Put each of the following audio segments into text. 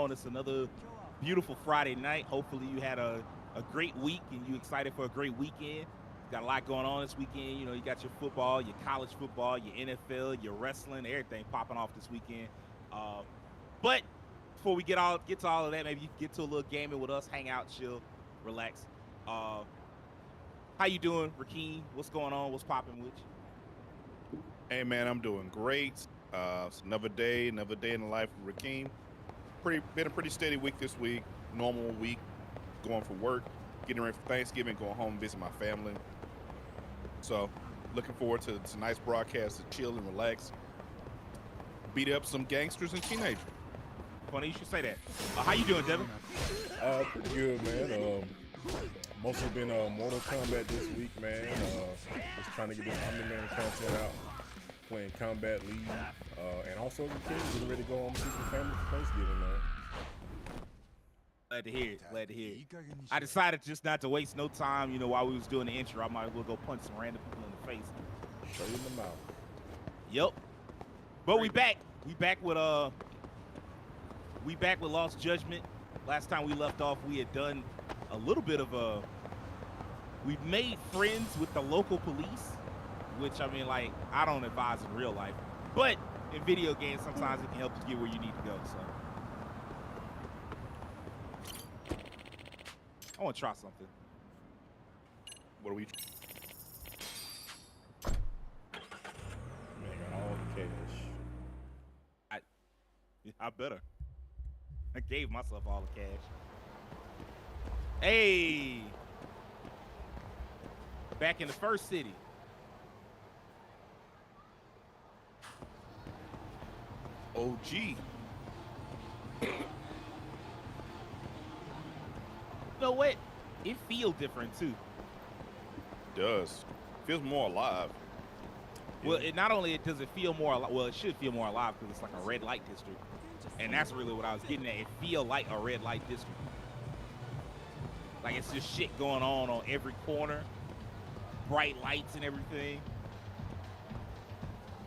on? It's another beautiful Friday night. Hopefully, you had a great week and you excited for a great weekend. Got a lot going on this weekend. You know, you got your football, your college football, your NFL, your wrestling, everything popping off this weekend. But before we get to all of that, maybe you can get to a little gaming with us, hang out, chill, relax. How you doing, Rakeem? What's going on? What's popping with you? Hey man, I'm doing great. It's another day in the life of Rakeem. Been a pretty steady week this week. Normal week, going for work, getting ready for Thanksgiving, going home, visit my family. So, looking forward to tonight's broadcast to chill and relax, beat up some gangsters and teenagers. Funny you should say that. How you doing, Devin? Pretty good, man. Mostly been Mortal Kombat this week, man. Just trying to get this Omni-Man content out, playing Combat League, and also the kids getting ready to go home and see some family for Thanksgiving, man. Glad to hear it. Glad to hear it. I decided just not to waste no time, you know, while we was doing the intro. I might as well go punch some random people in the face. Straight in the mouth. Yep. But we back. We back with Lost Judgment. Last time we left off, we had done a little bit of we've made friends with the local police, which I mean, like, I don't advise in real life, but in video games sometimes it can help you get where you need to go. So I want to try something. What are we? Man, got all the cash. I better. I gave myself all the cash. Hey, back in the first city. OG. You know what? It feels different too. Does feels more alive. Well, it not only does it feel more alive, well, it should feel more alive because it's like a red light district, and that's really what I was getting at. It feel like a red light district. Like it's just shit going on every corner, bright lights and everything.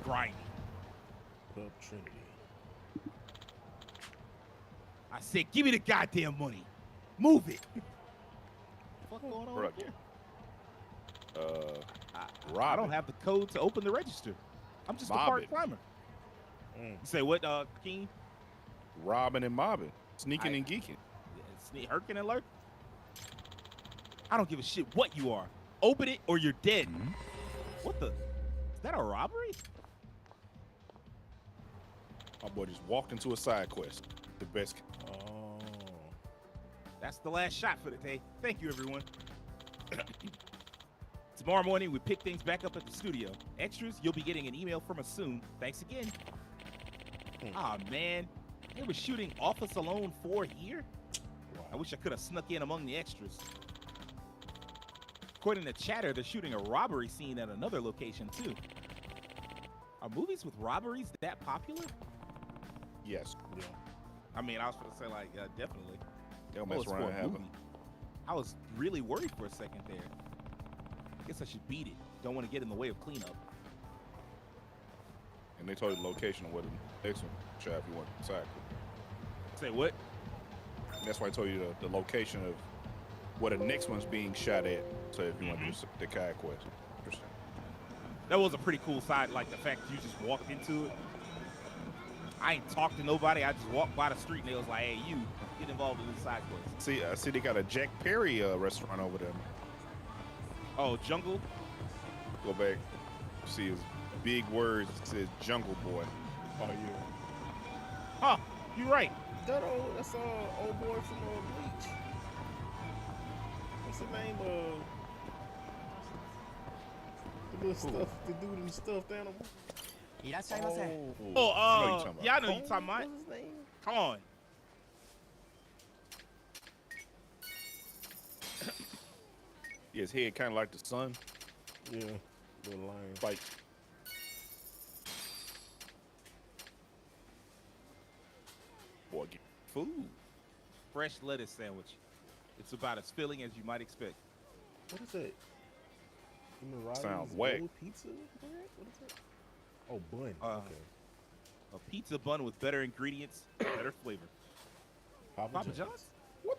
Grimy. Club Trinity. I said, give me the goddamn money. Move it. What's going on Bro, here? Robin. I don't have the code to open the register. I'm just a Mobbing. park climber. You say what, King? Robbing and mobbing, sneaking and geeking. Herking and lurking? I don't give a shit what you are. Open it or you're dead. What the? Is that a robbery? My boy just walked into a side quest. The best. Oh. That's the last shot for the day. Thank you, everyone. Tomorrow morning, we pick things back up at the studio. Extras, you'll be getting an email from us soon. Thanks again. Man. They were shooting Office Alone 4 here? Wow. I wish I could have snuck in among the extras. According to Chatter, they're shooting a robbery scene at another location, too. Are movies with robberies that popular? Yes. Yeah. I mean, I was going to say, like, definitely. They'll Oh, mess it's around for and a have movie. I was really worried for a second there. Guess I should beat it. Don't want to get in the way of cleanup. And they told you the location of where the next one shot if you want to side. Say what? That's why I told you the location of where the next one's being shot at. So if you want to do the kayak quest. Interesting. That was a pretty cool side, like the fact that you just walked into it. I ain't talked to nobody. I just walked by the street and they was like, hey, you, get involved in this side quest. See, I see they got a Jack Perry restaurant over there. Oh, Jungle? Go back, see his big words. It says Jungle Boy. Oh, yeah. Huh, you're right. That's old boy from Bleach. What's the name of the little stuff, the dude in the stuffed animal? Oh, I know you're talking about. yeah, I know you're talking about. What's his name? Come on. Yeah, his head kind of like the sun. Yeah, little lion. Like, boy, get Food. Fresh lettuce sandwich. It's about as filling as you might expect. What is that? Emirati's Sounds whack. old pizza bread? What is that? Oh, bun. Okay. A pizza bun with better ingredients, better flavor. Papa John's? What?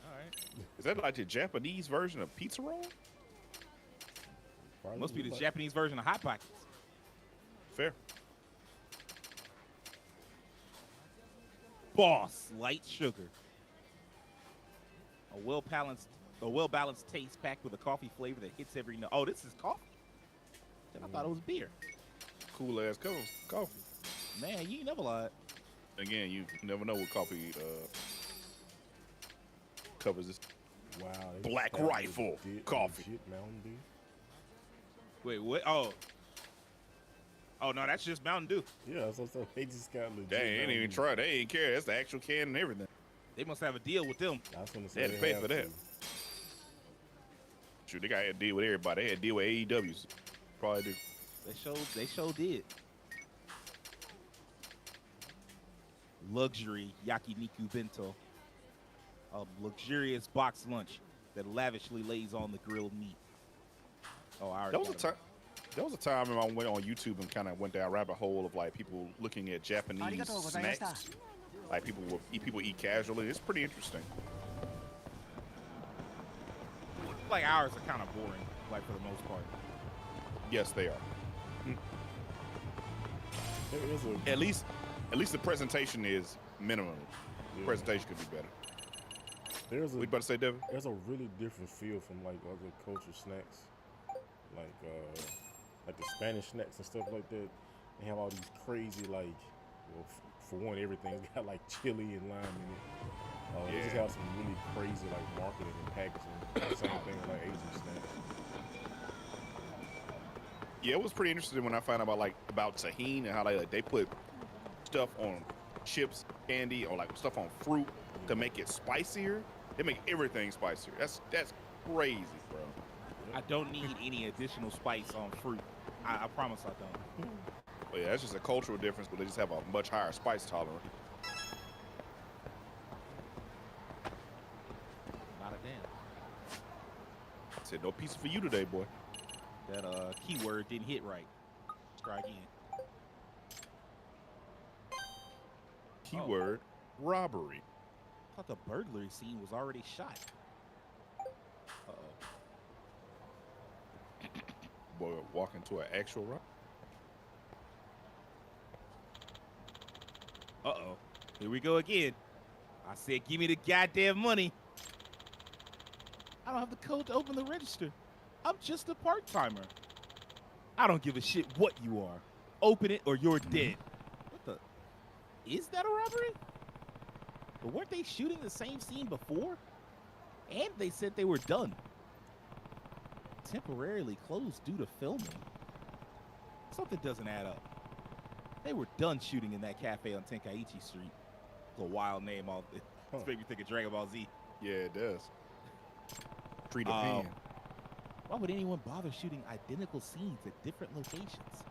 All right. Is that like the Japanese version of pizza roll? Probably Must be the like- Japanese version of Hot Pockets. Fair. Boss light sugar. A well balanced taste packed with a coffee flavor that hits every note. Oh, this is coffee. I thought it was beer. Cool ass coffee. Man, you ain't never lied. Again, you never know what coffee covers this. Wow. they Black just got Rifle legit- coffee. legit Mountain Dew. Wait, what? Oh, no, that's just Mountain Dew. Yeah, so they just got legit. They ain't Mountain even Dew. try. They ain't care. That's the actual can and everything. They must have a deal with them. I was gonna They say had to pay have for that. to. Shoot, they got to deal with everybody. They had to deal with AEWs. Probably do. They show did. Luxury yakiniku bento. A luxurious box lunch that lavishly lays on the grilled meat. Oh, I already There was a got it. time. There was a time when I went on YouTube and kind of went down a rabbit hole of like people looking at Japanese snacks. Like people eat casually. It's pretty interesting. Like ours are kind of boring, like for the most part. Yes, they are. There is a At least the presentation is minimum. The Yeah. presentation could be better. there's We a about to say, Devin? there's a really different feel from like other culture snacks, like the Spanish snacks and stuff like that. They have all these crazy like, well, for one, everything's got like chili and lime in it. They just Yeah. have some really crazy like marketing and packaging. Same thing with like Asian snacks. Yeah, it was pretty interesting when I found out about tahini and how they put stuff on chips, candy, or like stuff on fruit to make it spicier. They make everything spicier. That's crazy, bro. I don't need any additional spice on fruit. I promise I don't. But yeah, that's just a cultural difference, but they just have a much higher spice tolerance. Not a damn. I said, no pizza for you today, boy. That keyword didn't hit right. Let's try again. Keyword, robbery. I thought the burglary scene was already shot. Boy, walk into an actual rob. Here we go again. I said, give me the goddamn money. I don't have the code to open the register. I'm just a part-timer. I don't give a shit what you are. Open it or you're dead. What the? Is that a robbery? But weren't they shooting the same scene before? And they said they were done. Temporarily closed due to filming. Something doesn't add up. They were done shooting in that cafe on Tenkaichi Street. It's a wild name. It made me think of Dragon Ball Z. Yeah, it does. Treat a pan. Why would anyone bother shooting identical scenes at different locations?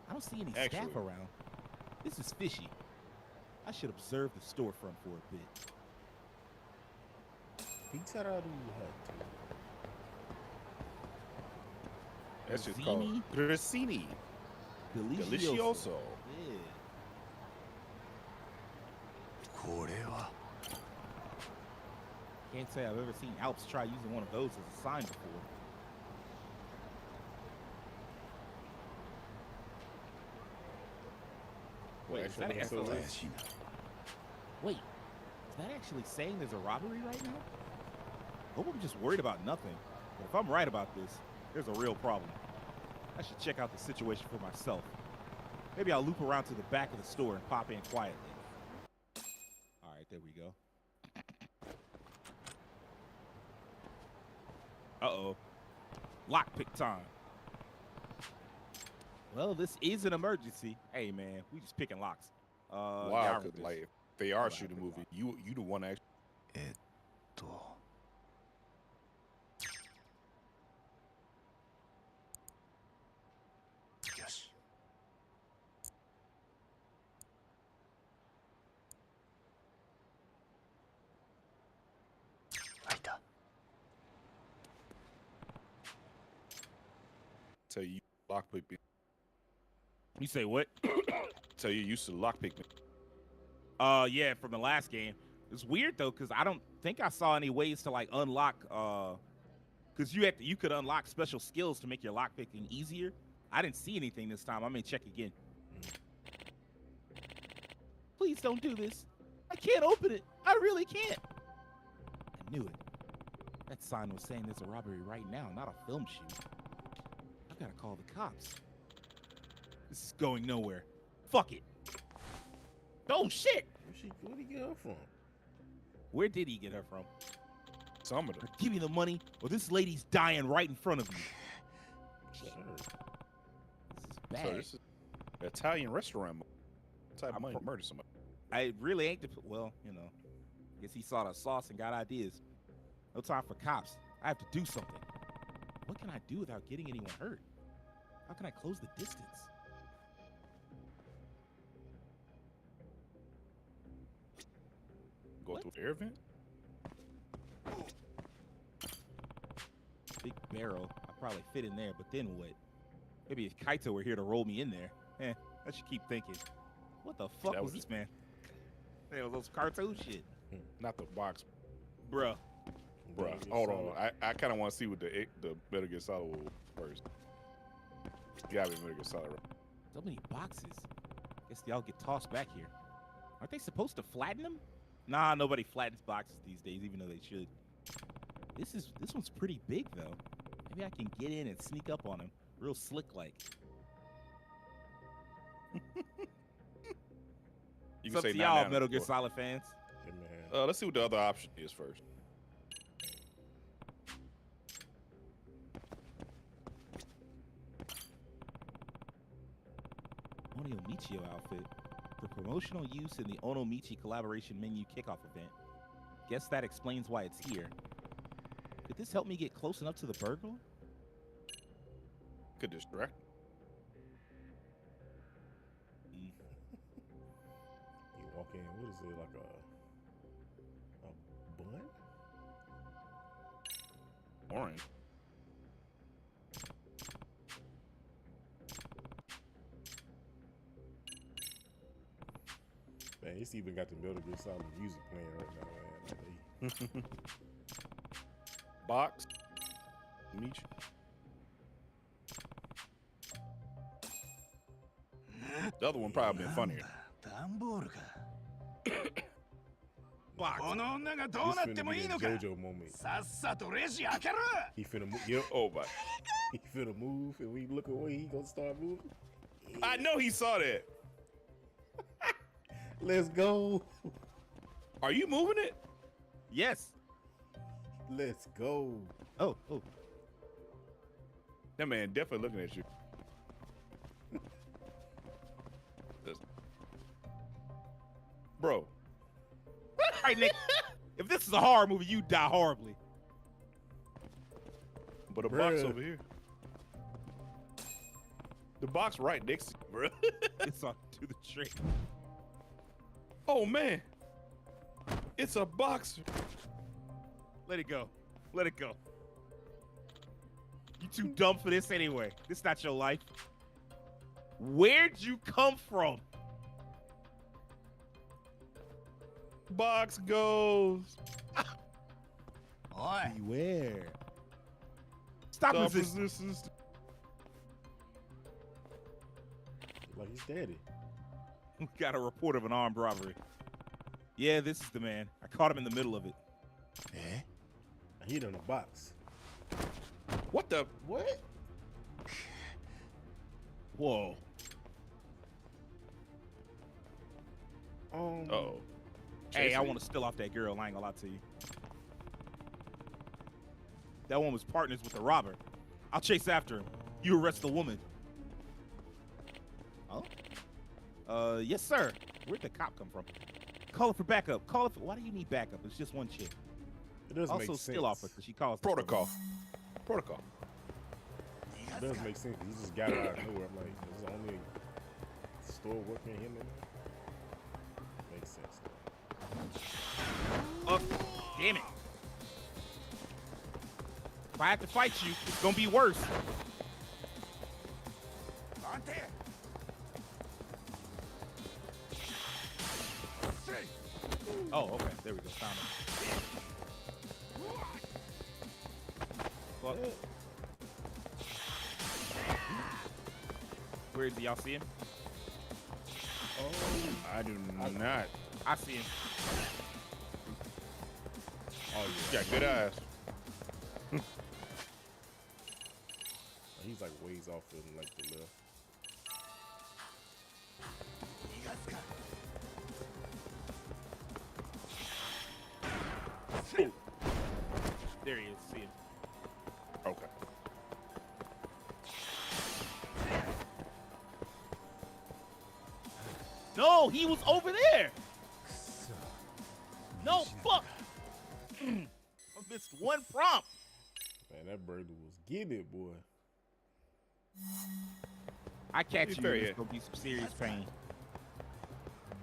I don't see any staff Actually- around. This is fishy. I should observe the storefront for a bit. Pizza do you That's just Grissini? called grissini. Delicioso. Yeah. Can't say I've ever seen Alps try using one of those as a sign before. Wait, is that actually, actually... Wait, is that actually saying there's a robbery right now? Hope I'm just worried about nothing. But if I'm right about this, there's a real problem. I should check out the situation for myself. Maybe I'll loop around to the back of the store and pop in quietly. All right, there we go. Uh-oh. Lockpick time. Well, this is an emergency. Hey, man, we just picking locks. Wow, yeah, I 'cause, wrote this. like if they are Wow, shooting a pretty movie, you the one actually. よし。開いた。 Tell you lockpick. You say what? Tell you used to lockpick me. Yeah, from the last game. It's weird though, because I don't think I saw any ways to like unlock. Because you could unlock special skills to make your lockpicking easier. I didn't see anything this time. I may check again. Please don't do this. I can't open it. I really can't. I knew it. That sign was saying there's a robbery right now, not a film shoot. I've got to call the cops. This is going nowhere. Fuck it. Oh, shit. Where'd he get her from? Where did he get her from? Some of them. Give me the money, or this lady's dying right in front of you. Sure. This is bad. So this is an Italian restaurant. Type of money to murder somebody. I really ain't well, you know. I guess he saw the sauce and got ideas. No time for cops. I have to do something. What can I do without getting anyone hurt? How can I close the distance? Go What? through the air vent? Big barrel. I probably fit in there, but then what? Maybe if Kaito were here to roll me in there. I should keep thinking. What the fuck That was was- this, man? It was those cartoon shit. Not the box, Bruh. bro. Metal Gear Hold Solid. on. I kind of want to see what the Metal Gear Solid will first. Gotta be Metal Gear Solid. Right? So many boxes. Guess they all get tossed back here. Aren't they supposed to flatten them? Nah, nobody flattens boxes these days, even though they should. This one's pretty big though. Maybe I can get in and sneak up on him, real slick like. You It's up to 9 y'all, now, Metal Gear boy. Solid fans. Yeah, man. Let's see what the other option is first. Onomichio outfit for promotional use in the Onomichi collaboration menu kickoff event. Guess that explains why it's here. Could this help me get close enough to the burglar? Could distract. You walk in, what is it, like a bun? Orange. Man, it's even got the Metal Gear Solid music playing right now, man. Like, Box. Meech. The other one probably been funnier. 段ボールか Box. この女がどう this なって finna も be いい the のか JoJo moment. さっさとレジ開けろ He finna move. Yep. Oh my. He finna move, and we look away. He gonna start moving. I know he saw that. Let's go. Are you moving it? Yes. Let's go. Oh. That man definitely looking at you. Bro, All right, Nick. If this is a horror movie, you die horribly. but a box Bruh. over here. The box right next to you, bro. It's on to the trick. Oh man. It's a box. Let it go. Let it go. You too dumb for this anyway. This not your life. Where'd you come from? Box goes. おい Beware. Stop Stop resisting. resistance. Like his daddy. We got a report of an armed robbery. Yeah, this is the man. I caught him in the middle of it. え He in a box. What the? What? Whoa. Uh-oh. Hey, I Chasing want to steal off that girl. I ain't gonna lie to you. That one was partners with the robber. I'll chase after him. You arrest the woman. Oh? Yes, sir. Where'd the cop come from? Call her for backup. Call her for... Why do you need backup? It's just one chick. It does Also, make sense. steal off her because she calls... Protocol. Protocol. It does make sense. He just got it out of nowhere. I'm like, is the only store working him in there? Makes sense. Oh, damn it. If I have to fight you, it's gonna be worse. 待て Damn Oh, okay. There we go. Found him. Fuck. Where is he? Y'all see him? I do not. I see him. Oh, you got good eyes. He's like ways off to like the left. There he is. See him. Okay. No, he was over there. No, fuck. I missed one prompt. Man, that burglar was getting it, boy. I catch Be you. fair, It's yeah. gonna be some serious pain.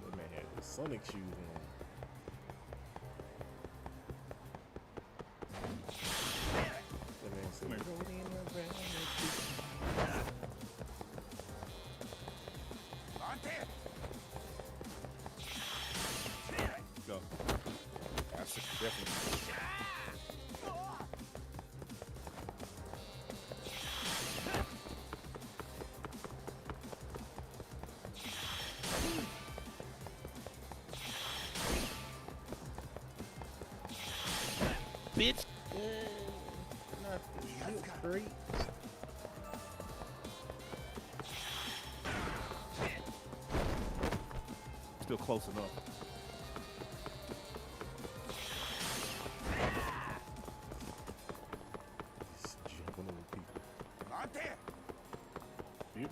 That man had the Sonic shoes on. That man said, Come here. "Rolling around Go. That's definitely. Bitch. not the guilt crate." Still close enough. Just jumping over people. Yep.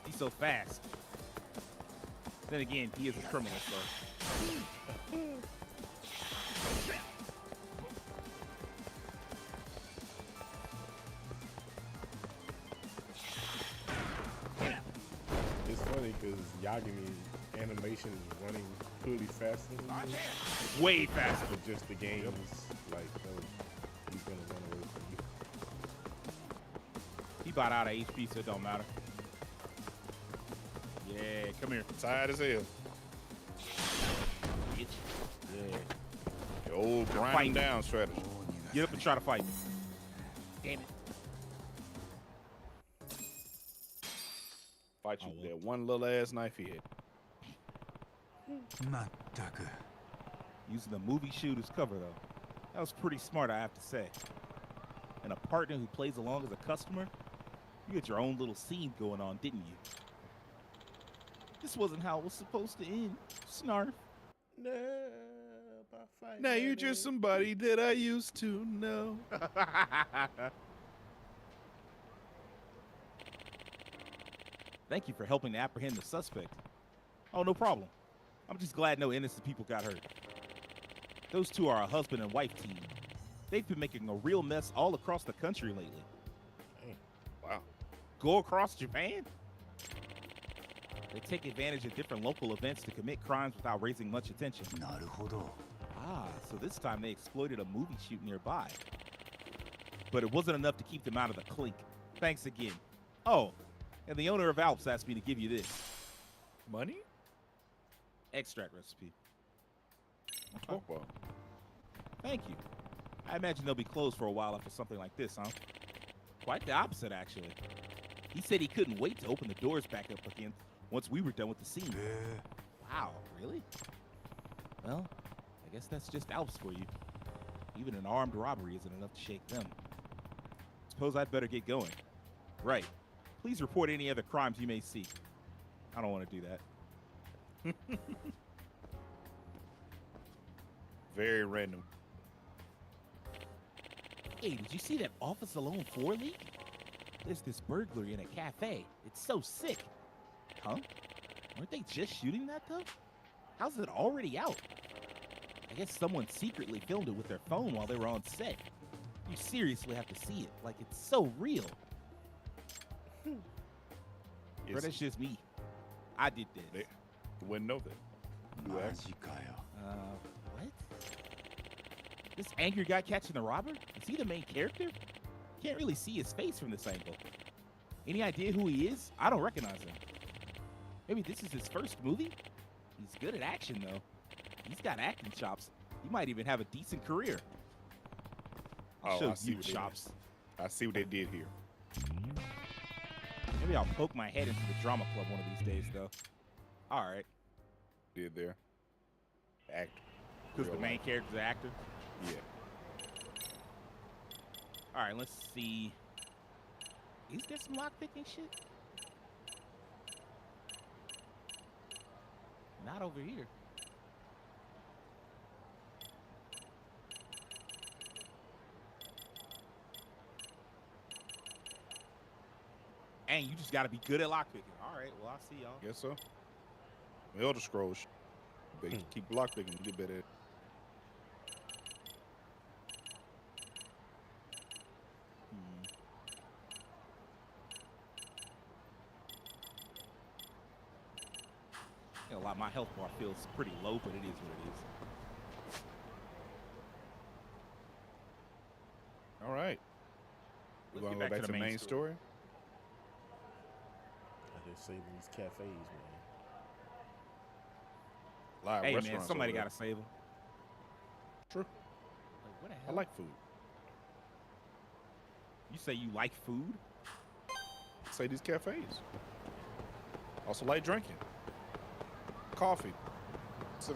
He's so fast. Then again, he is a criminal, so. It's funny because Yagami animation is running clearly faster than this, Way faster. but just the game is like, no, he's gonna run away from you. He bought out of HP, so it don't matter. Yeah, come here. Tired as hell. Bitch. Yeah. The old grind Fighting. down strategy. Get up and try to fight me. Damn it. Fight you Oh, with that one little ass knife he had. まったく Using the movie shooter's cover, though. That was pretty smart, I have to say. And a partner who plays along as a customer, you had your own little scene going on, didn't you? This wasn't how it was supposed to end. Snarf. No, by fighting Now you're that just nigga. somebody that I used to know. Thank you for helping to apprehend the suspect. Oh, no problem. I'm just glad no innocent people got hurt. Those two are a husband and wife team. They've been making a real mess all across the country lately. Dang. Wow. Go across Japan? They take advantage of different local events to commit crimes without raising much attention. なるほど Ah, so this time they exploited a movie shoot nearby. But it wasn't enough to keep them out of the clink. Thanks again. Oh, and the owner of Alps asked me to give you this Money? extract recipe. Oh, well. Thank you. I imagine they'll be closed for a while after something like this, huh? Quite the opposite, actually. He said he couldn't wait to open the doors back up again once we were done with the scene. へえ Wow, really? Well, I guess that's just Alps for you. Even an armed robbery isn't enough to shake them. Suppose I'd better get going. Right. Please report any other crimes you may see. I don't want to do that. Very random. Hey, did you see that Office Alone 4 leak? There's this burglary in a cafe. It's so sick. Huh? Weren't they just shooting that, though? How's it already out? I guess someone secretly filmed it with their phone while they were on set. You seriously have to see it, like it's so real. Bro, Yes, that's just me. I did this. they wouldn't know that. You マ asked. ジかよ What? This angry guy catching the robber? Is he the main character? Can't really see his face from this angle. Any idea who he is? I don't recognize him. Maybe this is his first movie? He's good at action, though. He's got acting chops. He might even have a decent career. I'll show I see you what they chops. did. I see what they did here. Maybe I'll poke my head into the drama club one of these days, though. All right. Did there. Act. Because the Real main life. character's an actor. Yeah. All right, let's see. Is there some lockpicking shit? Not over here. And you just got to be good at lockpicking. All right, well, I'll see y'all. Guess so. The Elder Scrolls. They keep lockpicking and get better at it. A lot. My health bar feels pretty low, but it is what it is. All right. We're Let's going get to go back to the main story. They're saving these cafes, man. Live Hey, man, restaurants somebody over got there. to save them. True. Like, what the I hell? like food. You say you like food? Say these cafes. Also like drinking. Coffee. So,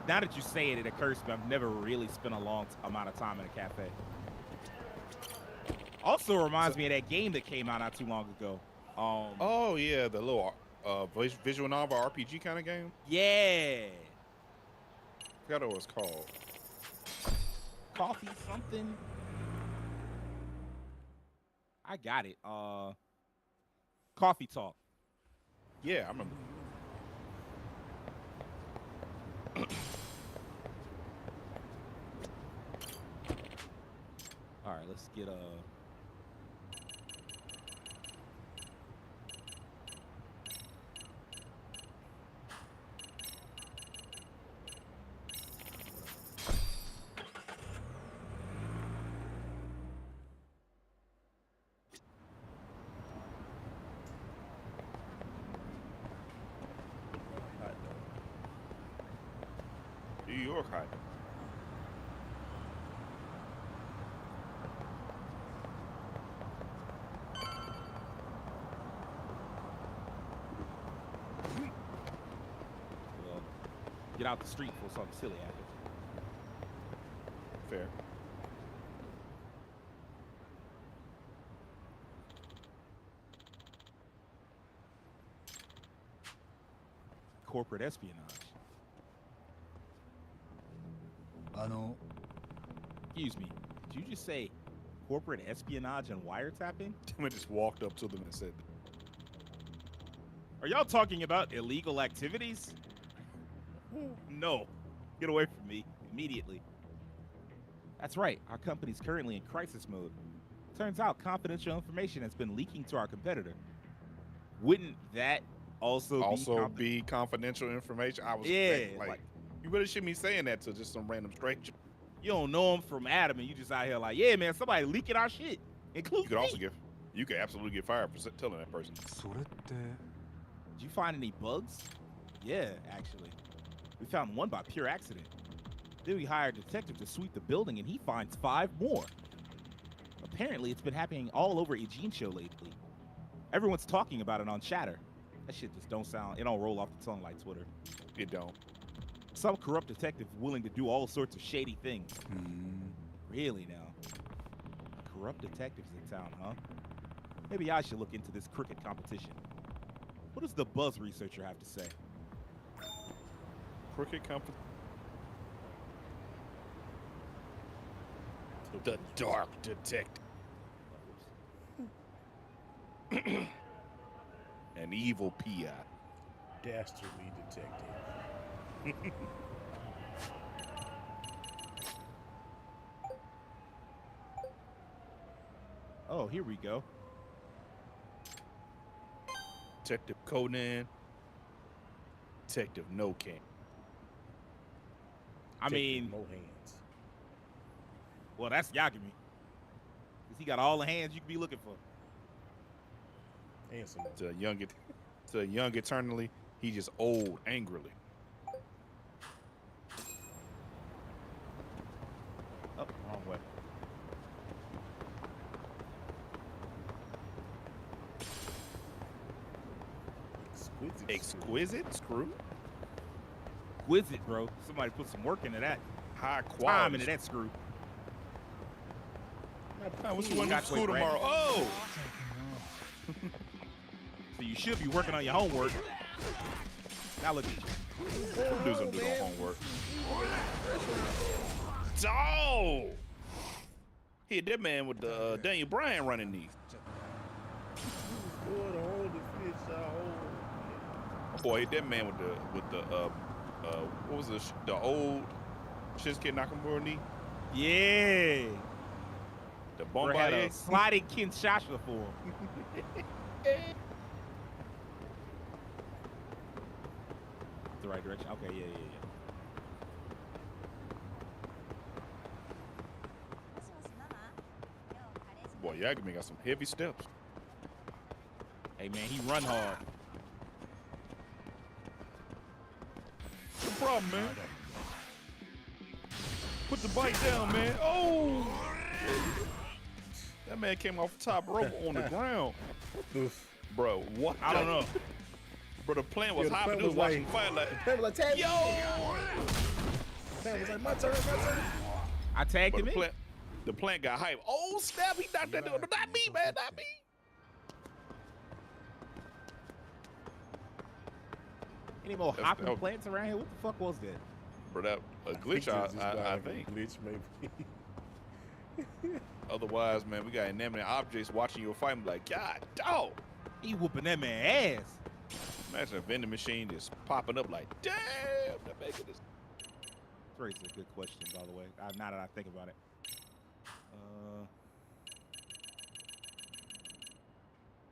Now that you say it, it occurs to me I've never really spent a long amount of time in a cafe. Also reminds me of that game that came out not too long ago. oh yeah, the little visual novel RPG kind of game. Yeah. Forgot what it was called. Coffee something. I got it. Coffee Talk. Yeah, I remember. All right, let's get Hot dog. New York hot. well, get out the street before something silly happens. Fair. Corporate espionage. Excuse me. Did you just say corporate espionage and wiretapping? I just walked up to them and said, Are y'all talking about illegal activities? No. Get away from me immediately. That's right. Our company's currently in crisis mode. Turns out confidential information has been leaking to our competitor. Wouldn't that also be confidential information? I was Yeah, thinking, like, you really shouldn't be saying that to just some random stranger. You don't know him from Adam, and you just out here like, yeah, man, somebody leaking our shit, including You could also me. you could absolutely get fired for telling that person. Did you find any bugs? Yeah, actually. We found one by pure accident. Then we hired a detective to sweep the building, and he finds 5 more. Apparently, it's been happening all over Eugene Show lately. Everyone's talking about it on Chatter. That shit just don't roll off the tongue like Twitter. It don't. Some corrupt detective willing to do all sorts of shady things. Really now? Corrupt detectives in town, huh? Maybe I should look into this cricket competition. What does the buzz researcher have to say? Crooked company. The Dark Detective. An evil PI. Dastardly detective. Oh, here we go. Detective Conan. Detective No Can. I mean, No hands. Well, that's Yagami. Cause he got all the hands you could be looking for. And some more. To a young eternally, he just old angrily. Oh, wrong way. Exquisite screw. Exquisite, bro. Somebody put some work into that. High Time quality. into that screw. What you want to Got school to wait, tomorrow? Oh, So you should be working on your homework. Now look at you. do some homework. Oh, hit that man with the Daniel Bryan running knee. Boy, hit that man with the what was the old Shinsuke Nakamura knee? Yeah. The Bro had a Bombardier. sliding Kinshasa for him. The right direction. Okay, yeah. Boy, Yagami got some heavy steps. Hey man, he run hard. No problem, man. Put the bike down, man. Oh! That man came off the top rope on the ground. Oof. Bro, what? I don't know. Bro, the plant was Yeah, the hopping. plant It was was watching like- fight like, Pam was like, tag me. yo! Pam was like, my turn, my turn. I tagged But him in. the plant got hype. Oh, snap. He knocked that dude. Not me, man. Not me. Any more That's- hopping that was- plants around here? What the fuck was that? Bro, that a glitch, I think. Glitch, maybe. Otherwise, man, we got inanimate objects watching your fight. I'm like, God, dog. He whooping that man ass. Imagine a vending machine just popping up like, damn, that making this. Raises a good question, by the way. Now that I think about it.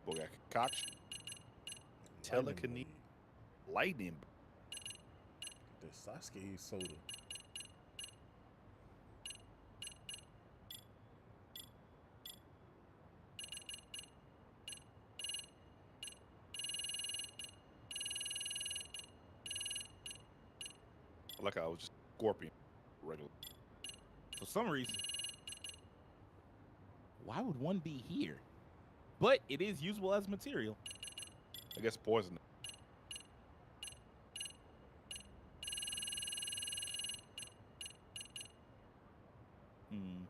Boy, got concoction. Telekinesis. Lightning. The Sasuke soda. Like I was just scorpion. Regular. For some reason. Why would one be here? But it is usable as material. I guess poison. Hmm.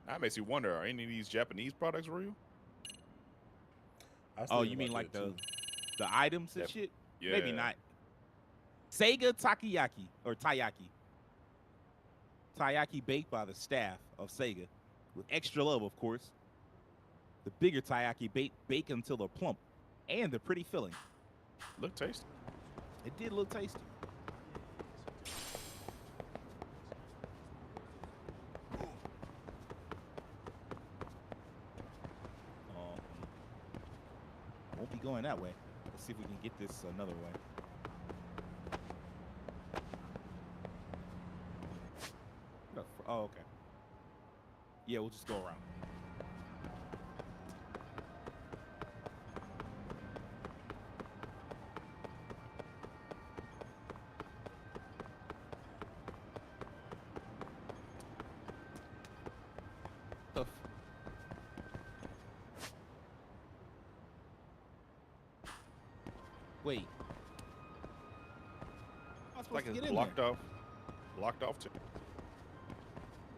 That makes you wonder, are any of these Japanese products real? I was Oh, thinking you mean about like that, too. the items and Yep. shit? Yeah. Maybe not. Sega Takoyaki or Taiyaki. Taiyaki baked by the staff of Sega, with extra love, of course. The bigger Taiyaki bake until they're plump, and they're pretty filling. Look tasty. It did look tasty. Won't be going that way. Let's see if we can get this another way. Oh, okay. Yeah, we'll just go around. Tough. Wait. I'm supposed Like to it's get in blocked there. off. Blocked off too.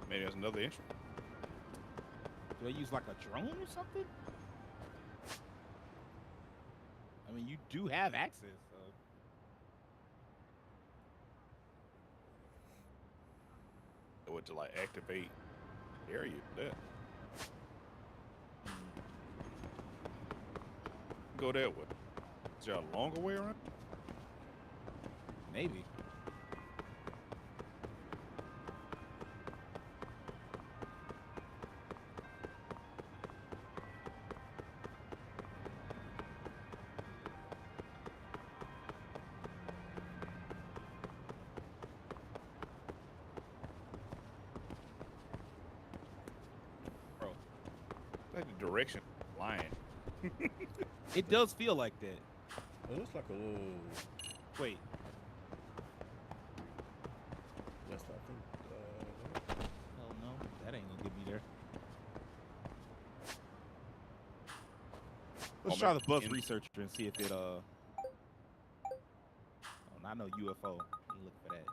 Maybe there's another entry. Do I use like a drone or something? I mean, you do have access, so. It would to like activate area. That. Go that way. Is there a longer way around? Maybe. the direction flying. It does feel like that. It looks like a little. Wait, That's not hell no, that ain't gonna get me there. Let's Oh, try man. the buzz researcher and see if it Oh, not no UFO. Let me look for that.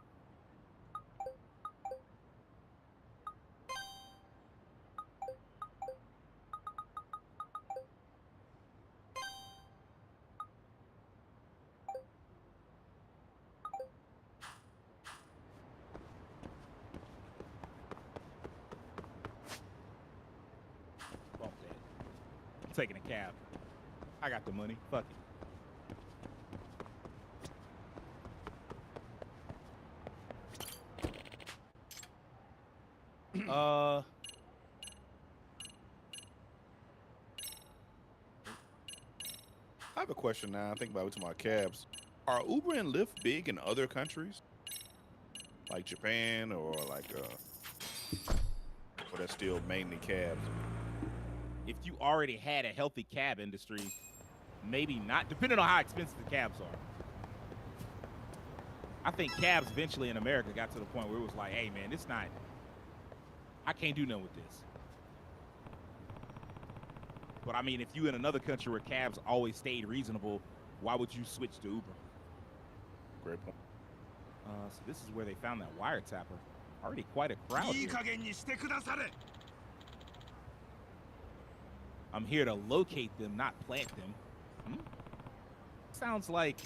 Bump that. I'm taking a cab. I got the money. Fuck it. I have a question now. I think about it to my cabs. Are Uber and Lyft big in other countries, like Japan or like or that's still mainly cabs? If you already had a healthy cab industry, maybe not, depending on how expensive the cabs are. I think cabs eventually in America got to the point where it was like, hey man, it's not, I can't do nothing with this. But I mean, if you in another country where cabs always stayed reasonable, why would you switch to Uber? Great point. So this is where they found that wiretapper. Already quite a crowd いい here. 加減にしてくだされ I'm here to locate them, not plant them. Sounds like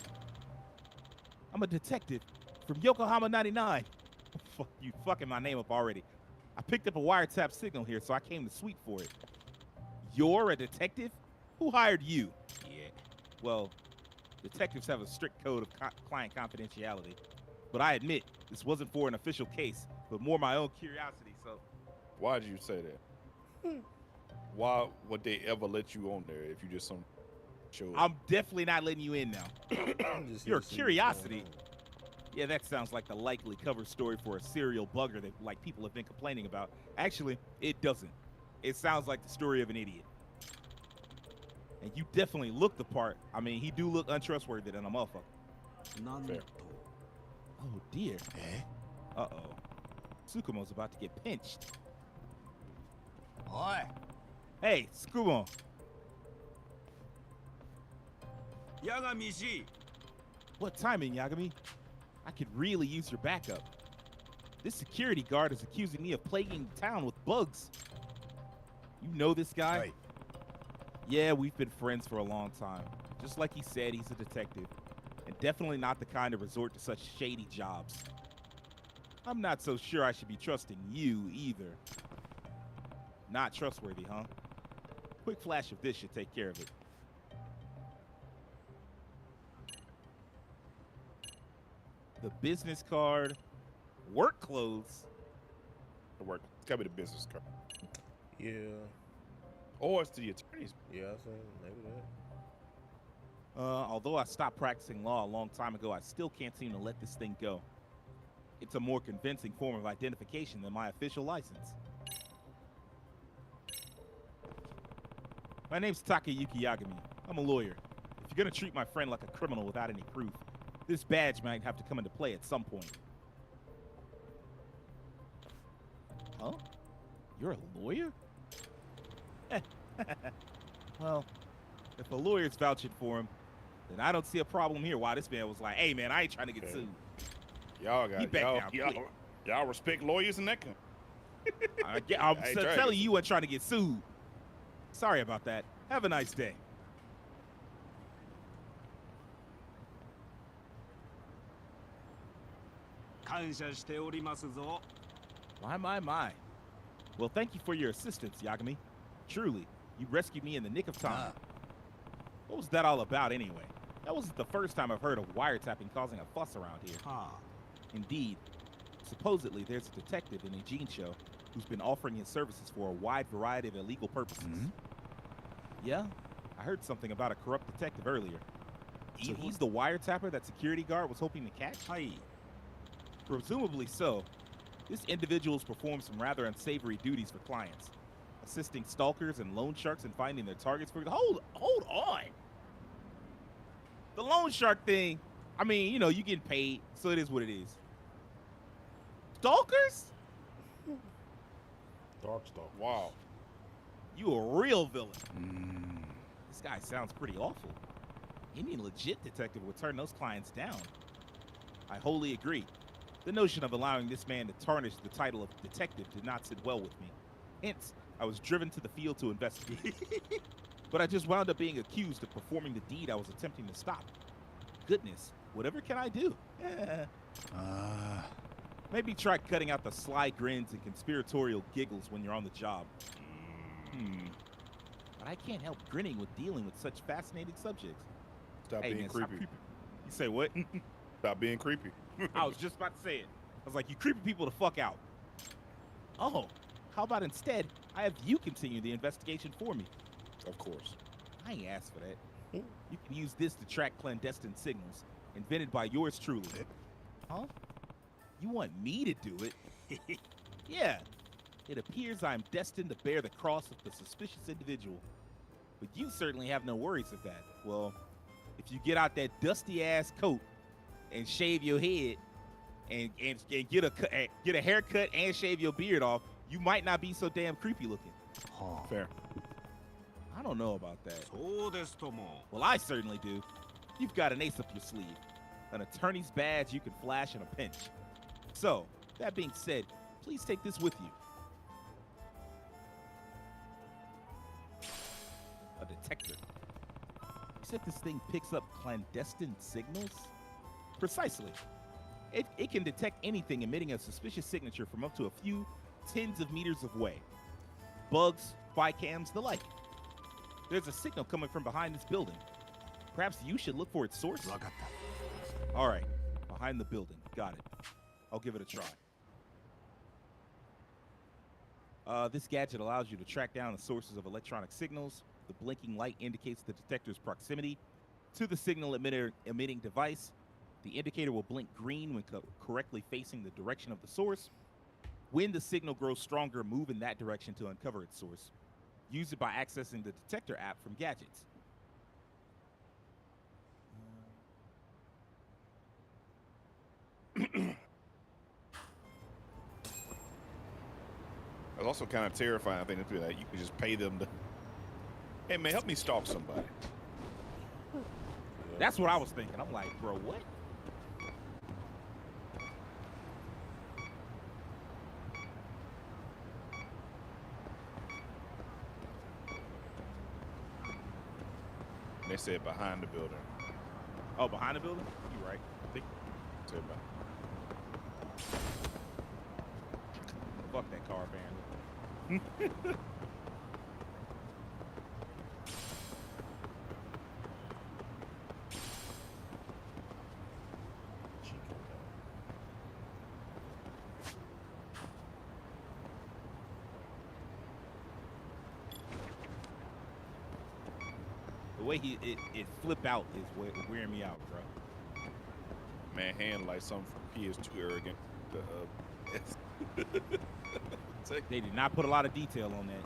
I'm a detective from Yokohama 99. Fuck, you fucking my name up already. I picked up a wiretap signal here, so I came to sweep for it. You're a detective? Who hired you? Yeah. Well, detectives have a strict code of client confidentiality. But I admit, this wasn't for an official case, but more my own curiosity, so... Why'd you say that? Why would they ever let you on there if you just some show? I'm definitely not letting you in now. I'm just here Your to see what's curiosity. going on. Yeah, that sounds like the likely cover story for a serial bugger that like people have been complaining about. Actually, it doesn't. It sounds like the story of an idiot. And you definitely look the part. I mean, he do look untrustworthy than a motherfucker. なん Fair. と Oh dear. Eh? Uh-oh. Tsukumo's about to get pinched. おい Hey, Tsukumo. 八神氏 What timing, Yagami? I could really use your backup. This security guard is accusing me of plaguing the town with bugs. You know this guy? Right. Yeah, we've been friends for a long time. Just like he said, he's a detective. And definitely not the kind to resort to such shady jobs. I'm not so sure I should be trusting you either. Not trustworthy, huh? Quick flash of this should take care of it. The business card, work clothes. The work. It's gotta be the business card. Yeah, Or it's the attorney's. yeah, I said maybe that. Although I stopped practicing law a long time ago, I still can't seem to let this thing go. It's a more convincing form of identification than my official license. My name's Takayuki Yagami. I'm a lawyer. If you're gonna treat my friend like a criminal without any proof, this badge might have to come into play at some point. Huh? You're a lawyer? Well, if a lawyer's vouching for him, then I don't see a problem here why this man was like, hey man, I ain't trying to get Okay. sued. Y'all He got back y'all, down y'all, quick. y'all respect lawyers in that country. I'm I ain't trying to telling get you, you weren't trying to get sued. Sorry about that. Have a nice day. My. Well, thank you for your assistance, Yagami. Truly, you rescued me in the nick of time. What was that all about anyway? That wasn't the first time I've heard of wiretapping causing a fuss around here. Indeed, supposedly there's a detective in Ijincho who's been offering his services for a wide variety of illegal purposes. Yeah, I heard something about a corrupt detective earlier. So he's the wiretapper that security guard was hoping to catch? Presumably so. This individual's performed some rather unsavory duties for clients. assisting stalkers and loan sharks in finding their targets for. Hold on. The loan shark thing. I mean, you know, you getting paid, so it is what it is. Stalkers? Darkstalker. Wow. You a real villain. This guy sounds pretty awful. Any legit detective would turn those clients down. I wholly agree. The notion of allowing this man to tarnish the title of detective did not sit well with me. Hence, I was driven to the field to investigate. But I just wound up being accused of performing the deed I was attempting to stop. Goodness, whatever can I do? Maybe try cutting out the sly grins and conspiratorial giggles when you're on the job. But I can't help grinning with dealing with such fascinating subjects. Stop Hey, being man, stop creepy. creeping. You say what? Stop being creepy. I was just about to say it. I was like, you creepy people the fuck out. Oh, how about instead, I have you continue the investigation for me? Of course. I ain't asked for that. You can use this to track clandestine signals, invented by yours truly. Huh? You want me to do it? Yeah. It appears I'm destined to bear the cross of the suspicious individual. But you certainly have no worries of that. Well, if you get out that dusty-ass coat and shave your head and get a haircut and shave your beard off, you might not be so damn creepy looking. Fair. I don't know about that. そうですとも。 Well, I certainly do. You've got an ace up your sleeve. An attorney's badge you can flash in a pinch. So, that being said, please take this with you. A detector. You said this thing picks up clandestine signals? Precisely. It can detect anything emitting a suspicious signature from up to a few tens of meters away. Bugs, spy cams, the like. There's a signal coming from behind this building. Perhaps you should look for its source? わかった。 All right, behind the building. Got it. I'll give it a try. This gadget allows you to track down the sources of electronic signals. The blinking light indicates the detector's proximity to the signal emitting device. The indicator will blink green when correctly facing the direction of the source. When the signal grows stronger, move in that direction to uncover its source. Use it by accessing the detector app from gadgets. It's also kind of terrifying. I think to do that. You can just pay them to. Hey man, help me stalk somebody. That's what I was thinking. I'm like, bro, what? They said behind the building. Oh, behind the building? You right. Said behind. Fuck that car band. The way it flip out is what wearing me out, bro. Man, hand like something from PS2 arrogant. They did not put a lot of detail on that.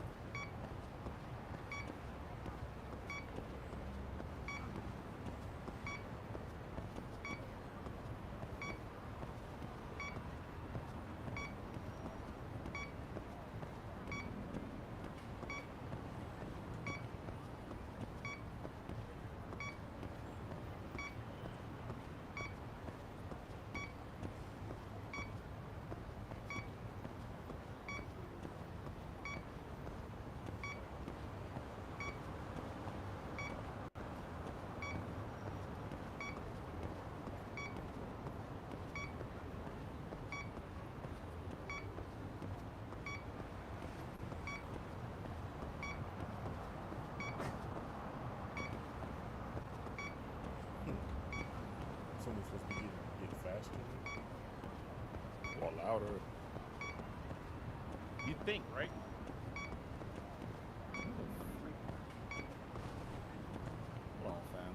Something's supposed to be getting faster. Or louder. You think, right? Hold on, fam.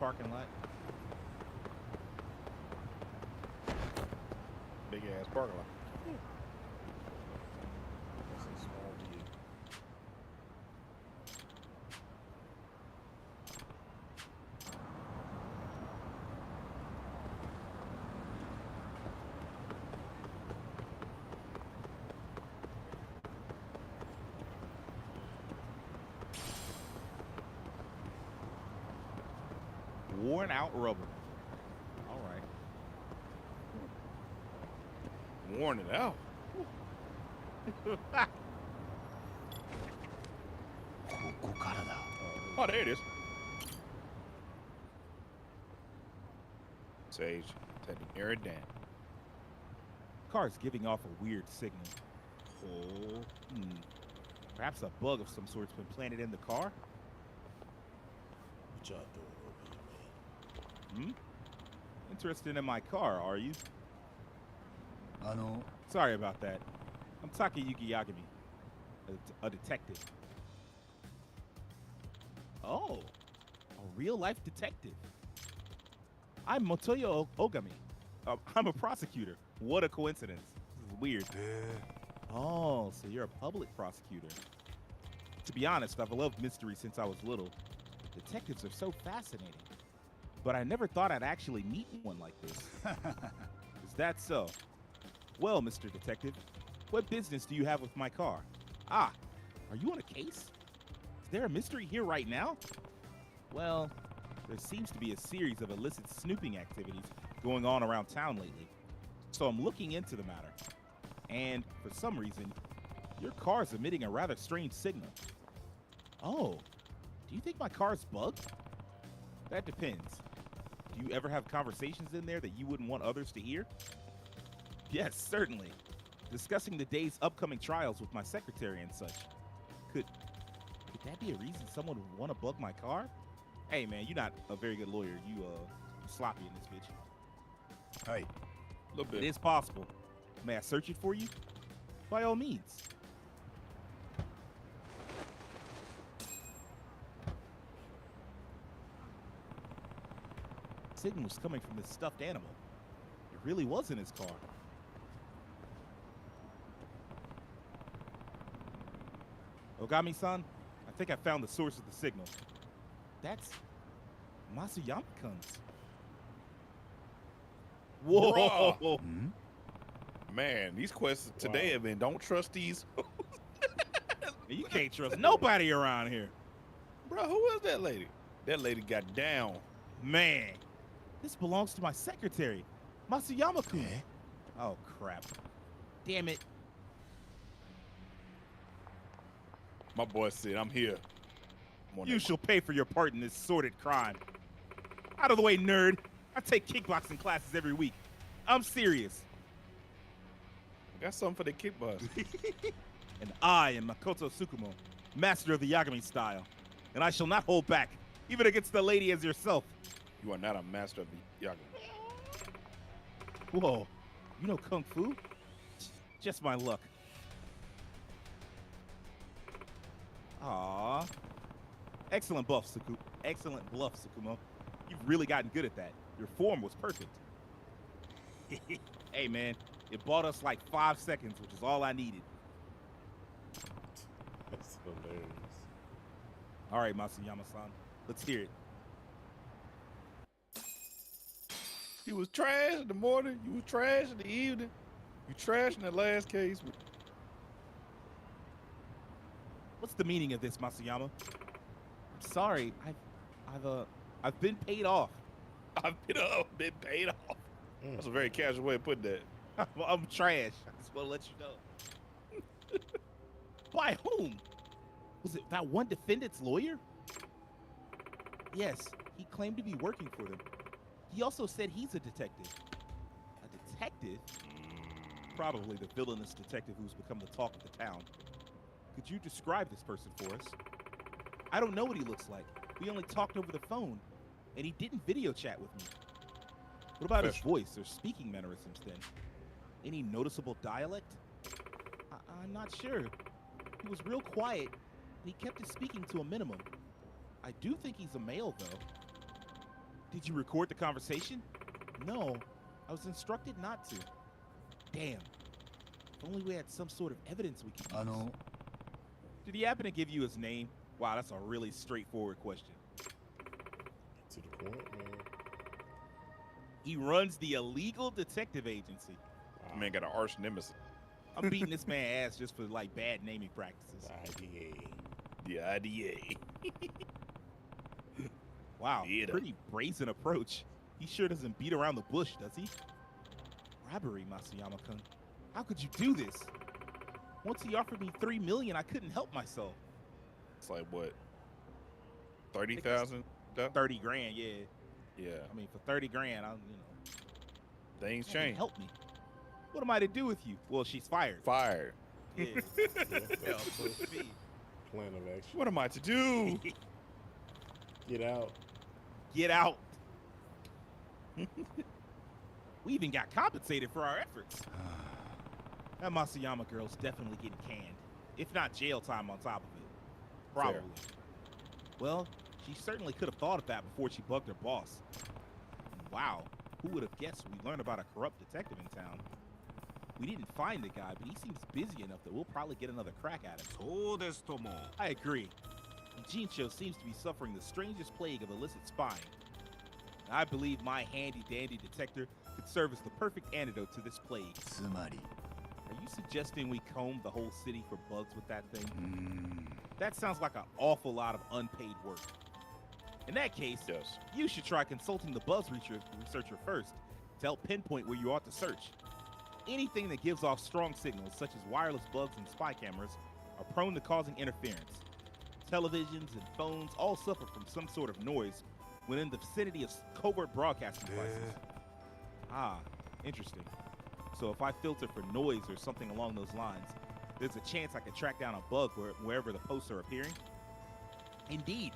parking lot. Big ass parking lot. That's a small vehicle. Worn out rubber. All right. Worn it out. Oh, there it is. Sage, had to narrow it down. Car's giving off a weird signal. Oh, perhaps a bug of some sort's been planted in the car. What y'all doing over here, man? Interested in my car, are you? あの Sorry about that. I'm Takayuki Yagami, a detective. Oh, a real-life detective. I'm Motoyo Ogami. I'm a prosecutor. What a coincidence. This is weird. Oh, so you're a public prosecutor. To be honest, I've loved mystery since I was little. Detectives are so fascinating. But I never thought I'd actually meet one like this. Is that so? Well, Mr. Detective, what business do you have with my car? Ah, are you on a case? Is there a mystery here right now? Well, there seems to be a series of illicit snooping activities going on around town lately. So I'm looking into the matter. And for some reason, your car's emitting a rather strange signal. Oh, do you think my car's bugged? That depends. Do you ever have conversations in there that you wouldn't want others to hear? Yes, certainly. Discussing the day's upcoming trials with my secretary and such. Could that be a reason someone would want to bug my car? Hey man, you're not a very good lawyer. You sloppy in this bitch. はい A little It bit. is possible. May I search it for you? By all means. Signal was coming from this stuffed animal. It really was in his car. Ogami-san, I think I found the source of the signal. That's Masuyama-kun's. Whoa! Bruh. Man, these quests today have been don't trust these. You can't trust nobody around here. Bro, who was that lady? That lady got down. Man, this belongs to my secretary, Masuyama-kun. Oh, crap. Damn it. My boy said, I'm here. I'm on You that- shall pay for your part in this sordid crime. Out of the way, nerd. I take kickboxing classes every week. I'm serious. Got something for the kickbox. And I am Makoto Tsukumo, master of the Yagami style. And I shall not hold back, even against the lady as yourself. You are not a master of the Yaga. Whoa, you know Kung Fu? Just my luck. Aww. Excellent bluff, Tsukumo. You've really gotten good at that. Your form was perfect. Hey, man, it bought us like 5 seconds, which is all I needed. That's hilarious. All right, Masuyama-san, let's hear it. You was trash in the morning. You was trash in the evening. You trash in the last case. What's the meaning of this, Masuyama? I'm sorry, I've been paid off. I've been paid off. That's a very casual way of putting that. I'm trash. I just want to let you know. By whom? Was it that one defendant's lawyer? Yes, he claimed to be working for them. He also said he's a detective. A detective? Probably the villainous detective who's become the talk of the town. Could you describe this person for us? I don't know what he looks like. We only talked over the phone, and he didn't video chat with me. What about his voice or speaking mannerisms then? Any noticeable dialect? I'm not sure. He was real quiet, and he kept his speaking to a minimum. I do think he's a male, though. Did you record the conversation? No, I was instructed not to. Damn. If only we had some sort of evidence we could use. あの Did he happen to give you his name? Wow, that's a really straightforward question. To the point, man. He runs the illegal detective agency. Wow. Man got an arch nemesis. I'm beating this man's ass just for like bad naming practices. IDA. The IDA. Wow, Yeah. pretty brazen approach. He sure doesn't beat around the bush, does he? Robbery, Masayama-kun. How could you do this? Once he offered me $3 million, I couldn't help myself. It's like what? 30,000? 30 grand, yeah. Yeah. I mean, for 30 grand, Things that would change. help me. What am I to do with you? Well, she's fired. Fired. Yeah. Yeah, plan of action. What am I to do? Get out. Get out. We even got compensated for our efforts. That Masayama girl's definitely getting canned. If not jail time on top of it. Probably. Fair. Well, she certainly could have thought of that before she bugged her boss. Wow, who would have guessed we'd learn about a corrupt detective in town? We didn't find the guy, but he seems busy enough that we'll probably get another crack at him. そうですとも。 I agree. Jincho seems to be suffering the strangest plague of illicit spying. I believe my handy-dandy detector could serve as the perfect antidote to this plague. つまり Are you suggesting we comb the whole city for bugs with that thing? うーん That sounds like an awful lot of unpaid work. In that case, Yes. you should try consulting the buzz researcher first to help pinpoint where you ought to search. Anything that gives off strong signals, such as wireless bugs and spy cameras, are prone to causing interference. Televisions and phones all suffer from some sort of noise when in the vicinity of covert broadcasting devices. Ah, interesting. So if I filter for noise or something along those lines, there's a chance I could track down a bug wherever the posts are appearing? Indeed.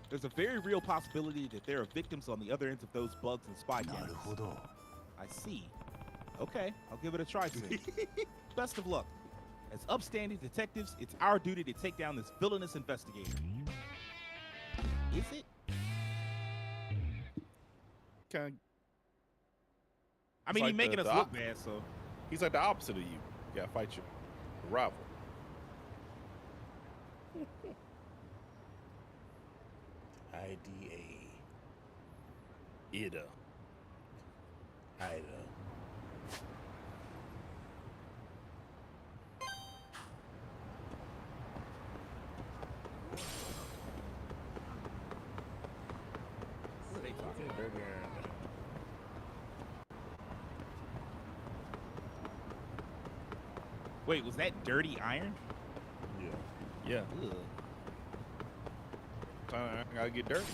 There's a very real possibility that there are victims on the other ends of those bugs and spy な cameras. るほど I see. Okay, I'll give it a try soon. Best of luck. As upstanding detectives, it's our duty to take down this villainous investigator. Is it? Kind I mean, like he's making the us look bad, so. He's like the opposite of you. You gotta fight your rival. IDA. Ida. IDA. What are they talking Okay, Dirty Iron. Wait, was that dirty iron? Yeah. Yeah. Ugh. I gotta get dirty.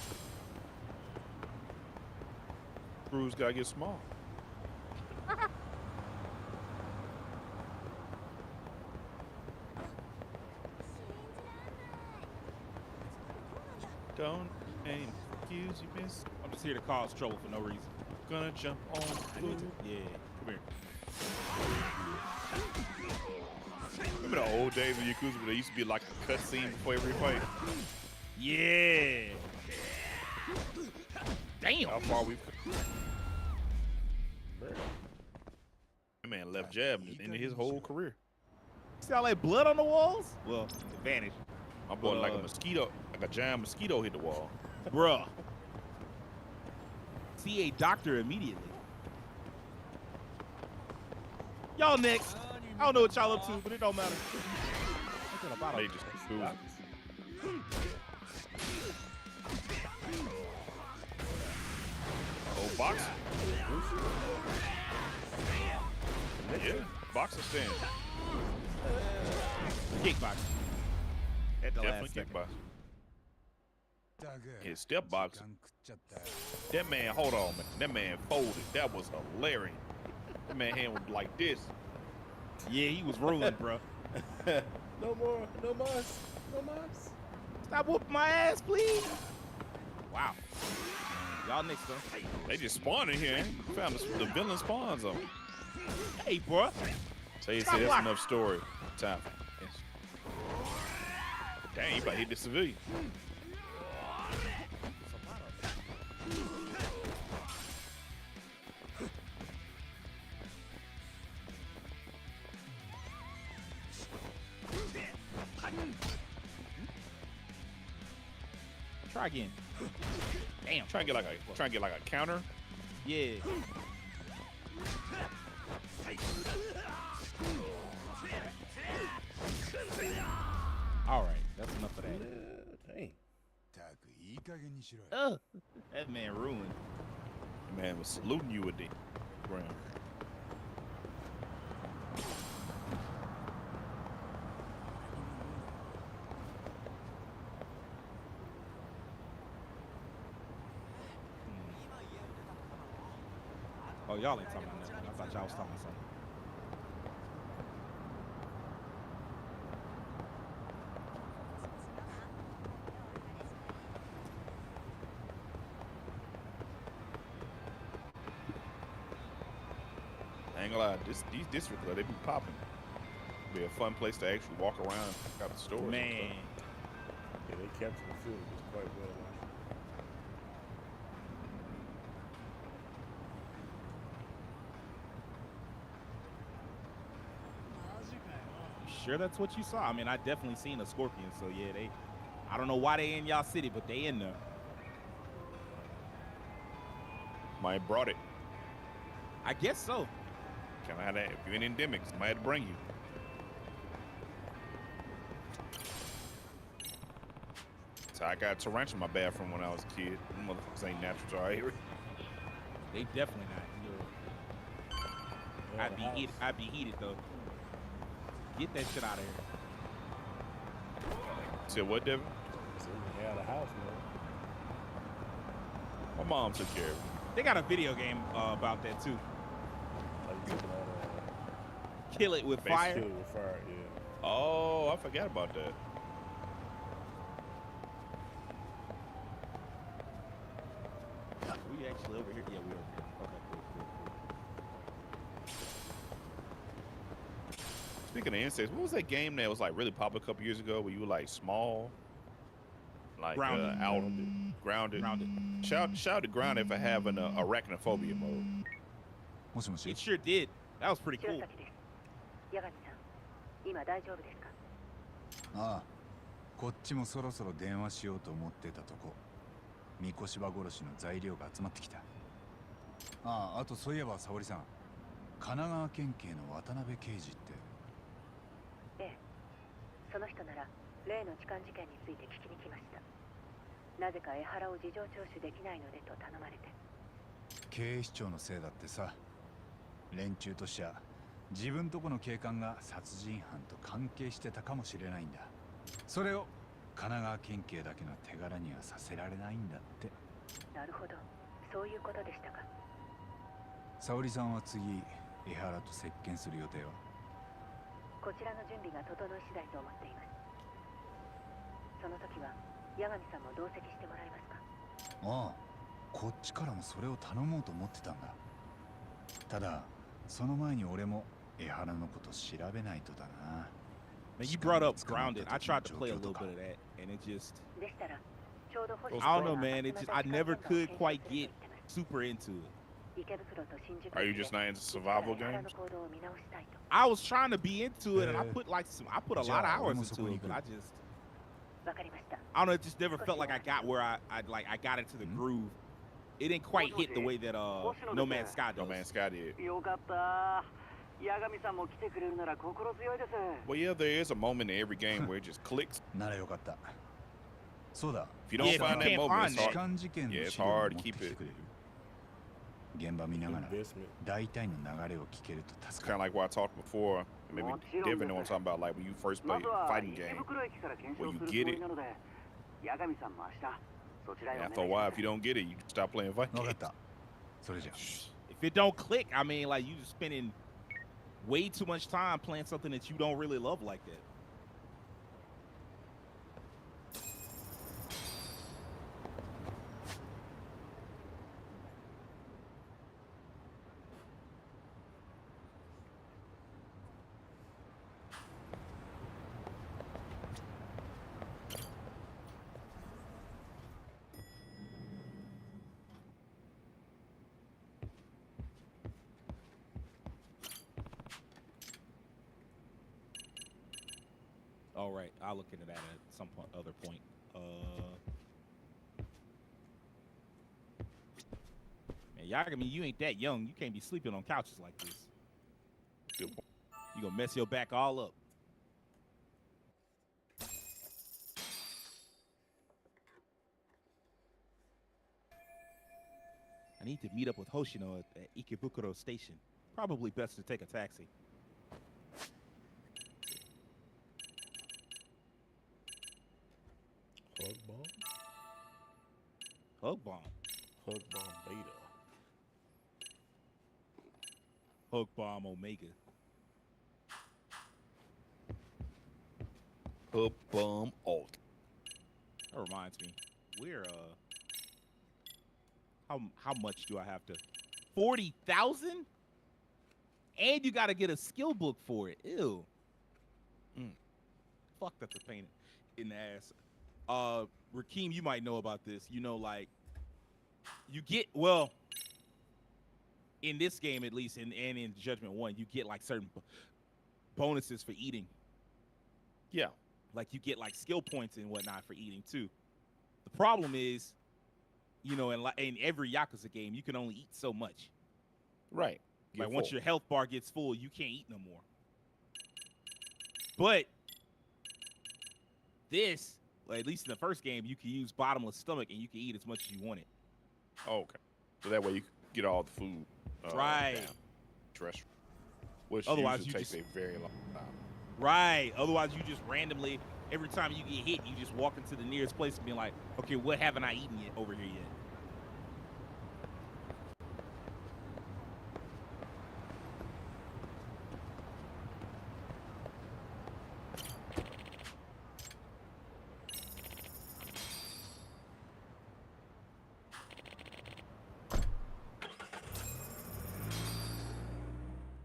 Screws gotta get small. Don't excuse you, miss. I'm just here to cause trouble for no reason. Gonna jump on food. Yeah, come here. Remember the old days of Yakuza where there used to be like a cutscene before every fight? Yeah. Damn. How far we've come. That man left jab into his whole career. See all that blood on the walls? Well, it vanished. My boy like a mosquito, like a giant mosquito hit the wall. Bruh. See a doctor immediately. Y'all next. I don't know what y'all up to, but it don't matter. Nothing about They it. just cool. Oh, boxing. Yeah, boxing stand. Kickboxing. At the last Definitely second. kickboxing. だが His step boxing. 時間食っちゃった That man, hold on, man. That man folded. That was hilarious. That man hand was like this. Yeah, he was rolling, bro. No more. No mas. No mas. Stop whooping my ass, please. Wow. Y'all next, though. They just spawned in here. Ain't? Found the villain spawns on. Hey, bro. So you Stop say that's blocking. enough story. Time. Yes. Dang, you about to hit the civilian. Try again. Damn. Trying to get like a counter. Yeah. All right, that's enough of that. Dang. たくいい加減にしろよ。 That man ruined. Man was saluting you with the ground. Oh, y'all ain't talking about nothing. I thought y'all was talking about something. I ain't gonna lie, these districts, they be popping. Be a fun place to actually walk around, check out the stores. and Man, Yeah, they captured the field just quite well. you sure that's what you saw? I mean, I definitely seen a scorpion. So yeah, I don't know why they in y'all city, but they in there. stuff. Might brought it. I guess so. Kind of had that. If you're in endemics, might have to bring you. So I got tarantula in my bathroom when I was a kid. Them motherfuckers ain't natural to our area. They definitely not. Yeah, I'd be the heated. house. I'd be heated though. Get that shit out of here. Said what, Devin? So you can have the house, man. My mom took care of it. They got a video game about that too. Like you talking about Kill it with Base fire. kill it with fire, yeah. Oh, I forgot about that. We actually over here. Yeah, we over here. Okay, cool. Speaking of insects, what was that game that was like really popular a couple years ago where you were like small? Like Grounded. grounded. Grounded. Shout to grounded for having a arachnophobia mode. もしもし It sure did. That was pretty 白 cool. 崎です。八神さん、今大丈夫ですか？ああこっちもそろそろ電話しようと思ってたとこ三越柴殺しの材料が集まってきた。ああ、あとそういえば沙織さん、神奈川県警の渡辺刑事って。ええ、その人なら例の痴漢事件について聞きに来ました。なぜか江原を事情聴取できないのでと頼まれて。警視庁のせいだってさ。連中としちゃ自分とこの警官が殺人犯と関係してたかもしれないんだ。それを神奈川県警だけの手柄にはさせられないんだって。なるほど、そういうことでしたか。沙織さんは次江原と接見する予定は？こちらの準備が整い次第と思っています。その時は八神さんも同席してもらえますか？ああ、こっちからもそれを頼もうと思ってたんだ。ただその前に俺も江原のこと調べないとだな。 Man, you brought up grounded. I tried to play a little bit of that, and it just. でしたらちょうど星 I don't know, man. It just I never could quite get super into it. 池袋と新宿 Are you just not into survival 江原の games? 行動を見直したいと。 I was trying to be into it, and I Yeah. put I put a lot of Yeah, hours almost into it, equal. but I just. わかりました。 I don't know. It just never felt like I got where I got into the groove. It didn't quite hit the way that No Man's Sky No does. Man Sky did. よかった八神さんも来てくれるなら心強いです Well, yeah, there is a moment in every game where it just clicks. ならよかった。そうだ。 If you don't Yeah, find you that can't moment, find it's痴 hard. 漢事件の Yeah, it's 資料を hard 持 to ってき keep て it. くれる。現場見ながら Investment. 大体の流れを聞けると It's 助 kind か of る。 like what I talked before. Maybe Devin know what I'm talking about. Like when you first play まずは fighting 池 game. 袋駅から検証 Well, you する get つもり it. なので八神さんも明日そちらへお願 And い after a し while, ま if す you don't get it, you stop playing fighting わかっ games. た。それじゃ。 If it don't click, I mean, like you just spending way too much time playing something that you don't really love like that. All right, I'll look into that at some point, other point. Yeah, I mean, you ain't that young. You can't be sleeping on couches like this. Good point. You gonna mess your back all up. I need to meet up with Hoshino at Ikebukuro Station. Probably best to take a taxi. Hug bomb? Hug bomb. Hug bomb beta. Hug bomb Omega. Hub bum alt. That reminds me. We're how much do I have to? 40,000? And you gotta get a skill book for it. Ew. Fuck, that's a pain in the ass. Rakeem, you might know about this. You know, like you get in this game at least, and in Judgment 1, you get like certain bonuses for eating. Yeah. Like you get like skill points and whatnot for eating too. The problem is, you know, in every Yakuza game, you can only eat so much. Right. Like once your health bar gets full, you can't eat no more. But this, at least in the first game, you can use bottomless stomach and you can eat as much as you wanted. Oh, okay. So that way you can get all the food. Right. Down. Terrestrial. Which Otherwise, usually you takes a very long time. Right. Otherwise, you just randomly, every time you get hit, you just walk into the nearest place and be like, okay, what haven't I eaten yet over here yet?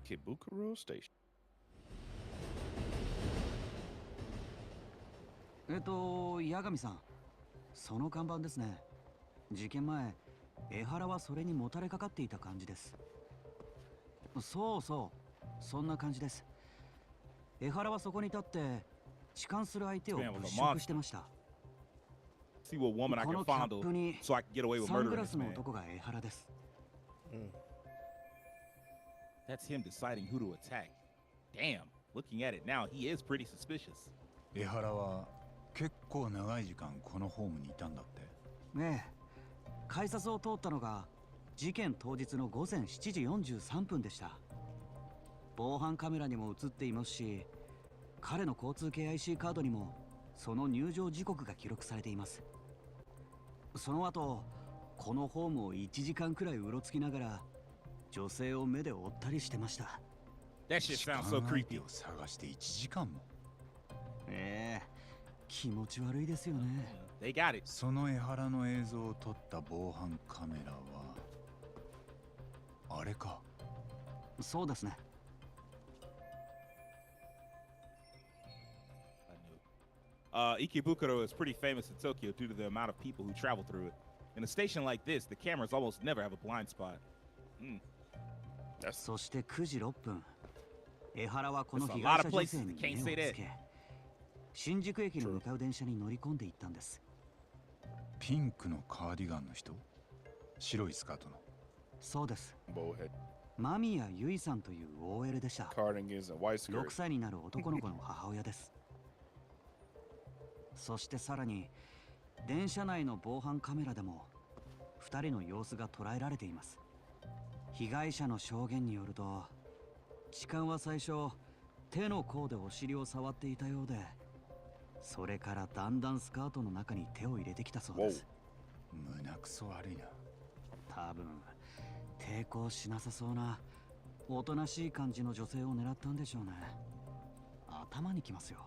Ikebukuro Station. 八神さん、その看板ですね。事件前、江原はそれにもたれかかっていた感じです。そうそう、そんな感じです。江原はそこに立って痴漢する相手を物色してました。 See what woman I こ can のキャッ fondle プに so I can get away with サン murdering グラ this スの man. 男が江原です。That's him deciding who to attack. Damn, looking at it now, he is pretty suspicious. 江原は結構長い時間このホームにいたんだって。ねえ、改札を通ったのが事件当日の午前7時43分でした。防犯カメラにも映っていますし、彼の交通系 IC カードにもその入場時刻が記録されています。その後、このホームを1時間くらいうろつきながら女性を目で追ったりしてました。That shit sounds so 痴漢相 creepy. 手を探して1時間も。気持ち悪いですよね。They got it. その江原の映像を撮った防犯カメラはあれか。そうですね。Ikebukuro is pretty famous in Tokyo due to the amount of people who travel through it. In a station like this, the cameras almost never have a blind spot. そして9時6分、江原はこの There's a 被 lot 害 of 者女 places 性 that に can't 目を say つ that. け、新宿駅に向かう電車に乗り込んでいったんです。ピンクのカーディガンの人？白いスカートの。そうです。 Bowhead. 間宮由衣さんという OL でした。 Cardigans and white skirt. 6歳になる男の子の母親です。そしてさらに電車内の防犯カメラでも2人の様子が捉えられています。被害者の証言によると、痴漢は最初手の甲でお尻を触っていたようで、それからだんだんスカートの中に手を入れてきたそうです。胸くそ悪いな。多分抵抗しなさそうなおとなしい感じの女性を狙ったんでしょうね。頭にきますよ。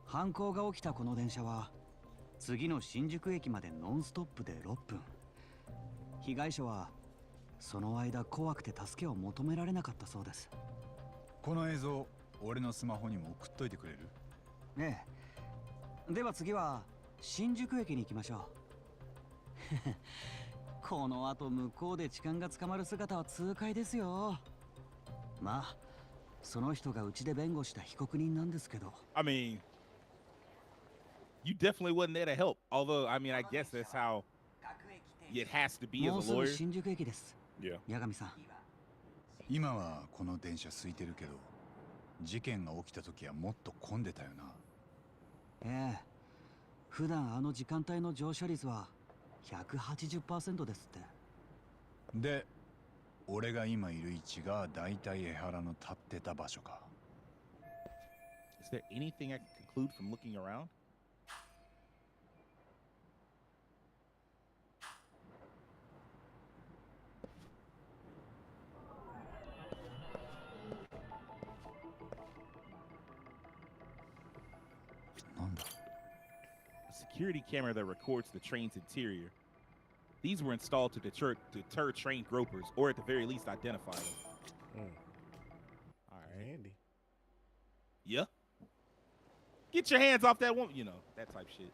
犯行が起きたこの電車は次の新宿駅までノンストップで6分。被害者はその間怖くて助けを求められなかったそうです。この映像、俺のスマホにも送っといてくれる？ねえ。では次は新宿駅に行きましょう。この後向こうで痴漢が捕まる姿は痛快ですよ。まあ、その人がうちで弁護した被告人なんですけど。I mean, you definitely wasn't there to help. Although, I mean, I guess that's how it has to be もう as す a ぐ lawyer. 新宿駅です Yeah. 八神さん。今はこの電車空いてるけど、事件が起きた時はもっと混んでたよな。ええ、普段あの時間帯の乗車率は 180% ですって。で、俺が今いる位置がだいたい江原の立ってた場所か。Is there anything I can conclude from looking around? A security camera that records the train's interior. These were installed to deter train gropers, or at the very least identify them. Mm. All right. Handy. Yeah. Get your hands off that woman. You know, that type shit.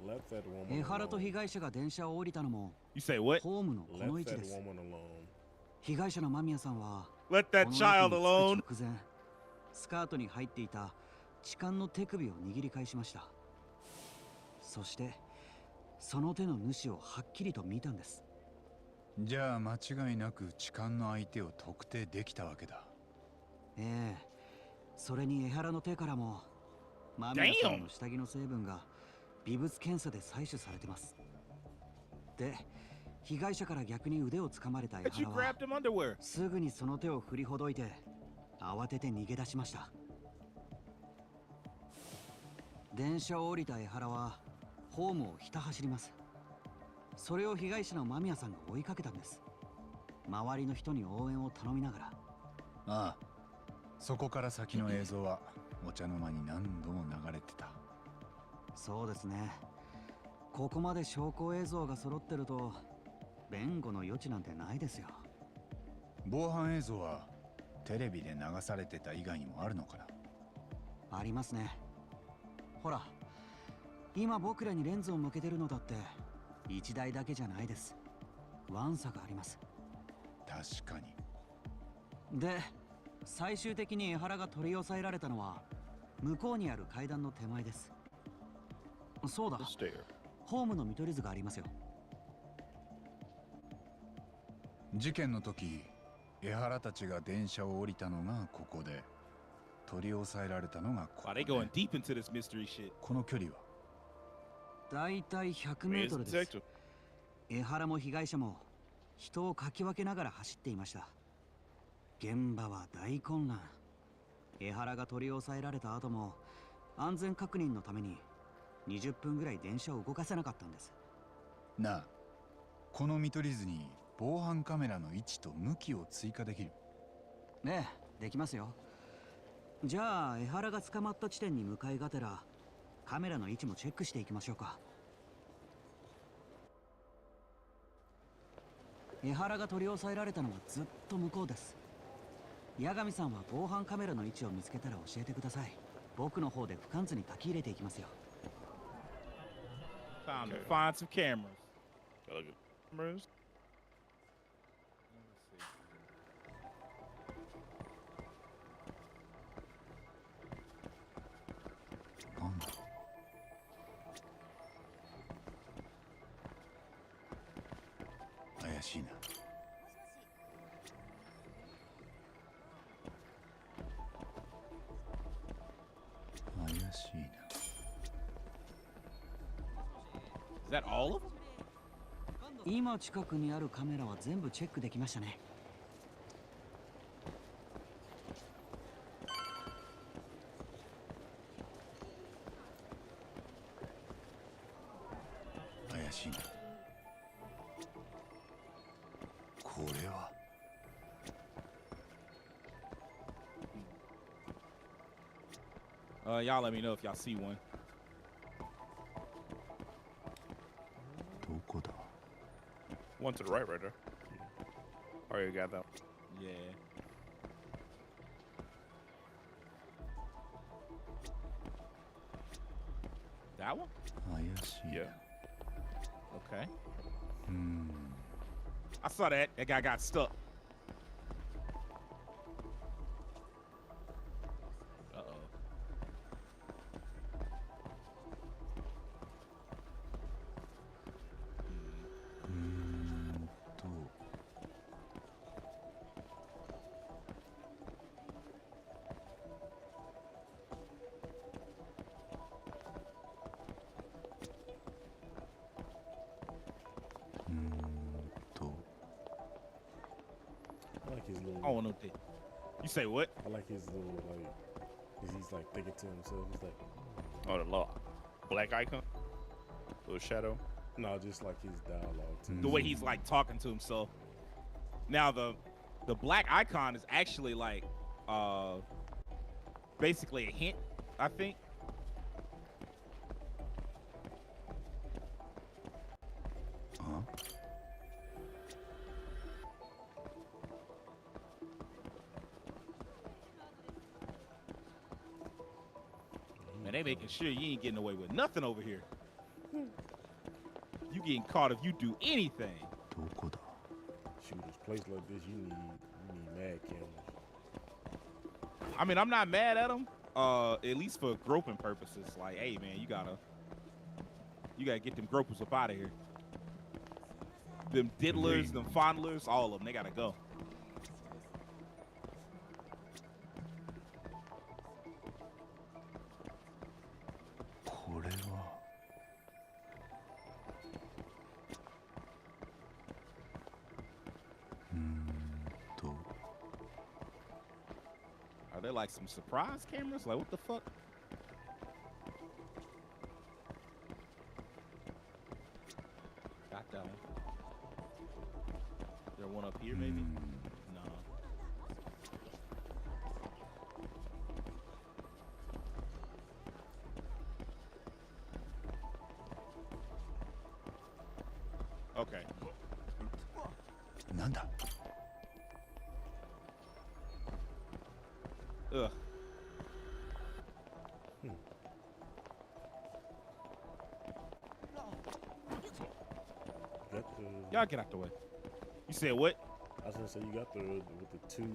Left that woman 江原と alone. 被害者が電車を降りたのも You say what? ホームのこの位 Left 置 that です。 woman alone. 被害者の間宮さんは Let こ that の child 駅に alone. 着く直前、スカートに入っていた痴漢の手首を握り返しました。そしてその手の主をはっきりと見たんです。じゃあ間違いなく痴漢の相手を特定できたわけだ。ええ、それに江原の手からも間宮さんの下着の成分が微物検査で採取されてます。で、被害者から逆に腕を掴まれた江 But you 原は grabbed him underwear. すぐにその手を振りほどいて慌てて逃げ出しました。電車を降りた江原はホームをひた走ります。それを被害者の間宮さんが追いかけたんです。周りの人に応援を頼みながら。ああ、そこから先の映像はお茶の間に何度も流れてた。そうですね。ここまで証拠映像が揃ってると弁護の余地なんてないですよ。防犯映像はテレビで流されてた以外にもあるのかな。ありますね。ほら、今僕らにレンズを向けてるのだって1台だけじゃないです。ワンサがあります。確かに。で、最終的に江原が取り押さえられたのは向こうにある階段の手前です。そうだ、 The stair. ホームの見取り図がありますよ。事件の時、江原たちが電車を降りたのがここで、取り押さえられたのがここ Wow, で they going deep into this mystery shit. この距離はだいたい100メー He's ト a ルです。 detective. 江原も被害者も人をかき分けながら走っていました。現場は大混乱。江原が取り押さえられた後も安全確認のために20分ぐらい電車を動かせなかったんです。なあ、この見取り図に防犯カメラの位置と向きを追加できる。ねえ、できますよ。じゃあ江原が捕まった地点に向かいがてらカメラの位置もチェックしていきましょうか。江原が取り押さえられたのはずっと向こうです。八神さんは防犯カメラの位置を見つけたら教えてください。僕の方で不完図に書き入れていきますよ。Time to find some cameras. Gotta look at cameras. Let's see. なんだ。怪しいな。怪しいな。Is that all of them? 今近くにあるカメラは全部チェックできましたね。怪しいな。これは。Y'all let me know if y'all see one. どこだ。 One to the right, right there. Already got that. Yeah. That one? 怪しいな。 Yeah. Okay. うーん。 I saw that. That guy got stuck. Uh-oh. his little. I don't know. You say what? I like his little like. He's like thinking to himself. He's like, Oh, the law. Black icon. Little shadow. no, just like his dialogue. To The way he's like talking to himself. Now the black icon is actually like basically a hint, I think. Huh? Man, they making sure you ain't getting away with nothing over here. You getting caught if you do anything. どこだ? Shooters, place like this, you need mad cameras. I mean, I'm not mad at them. At least for groping purposes. Like, hey man, you gotta get them gropers up out of here. Them diddlers, them fondlers, all of them, they gotta go. Are there like some surprise cameras? Like, what the fuck? Got that one. Is there one up here, maybe? No. Okay. なんだ? Ugh. Y'all get out the way. You said what? I was gonna say you got the with the two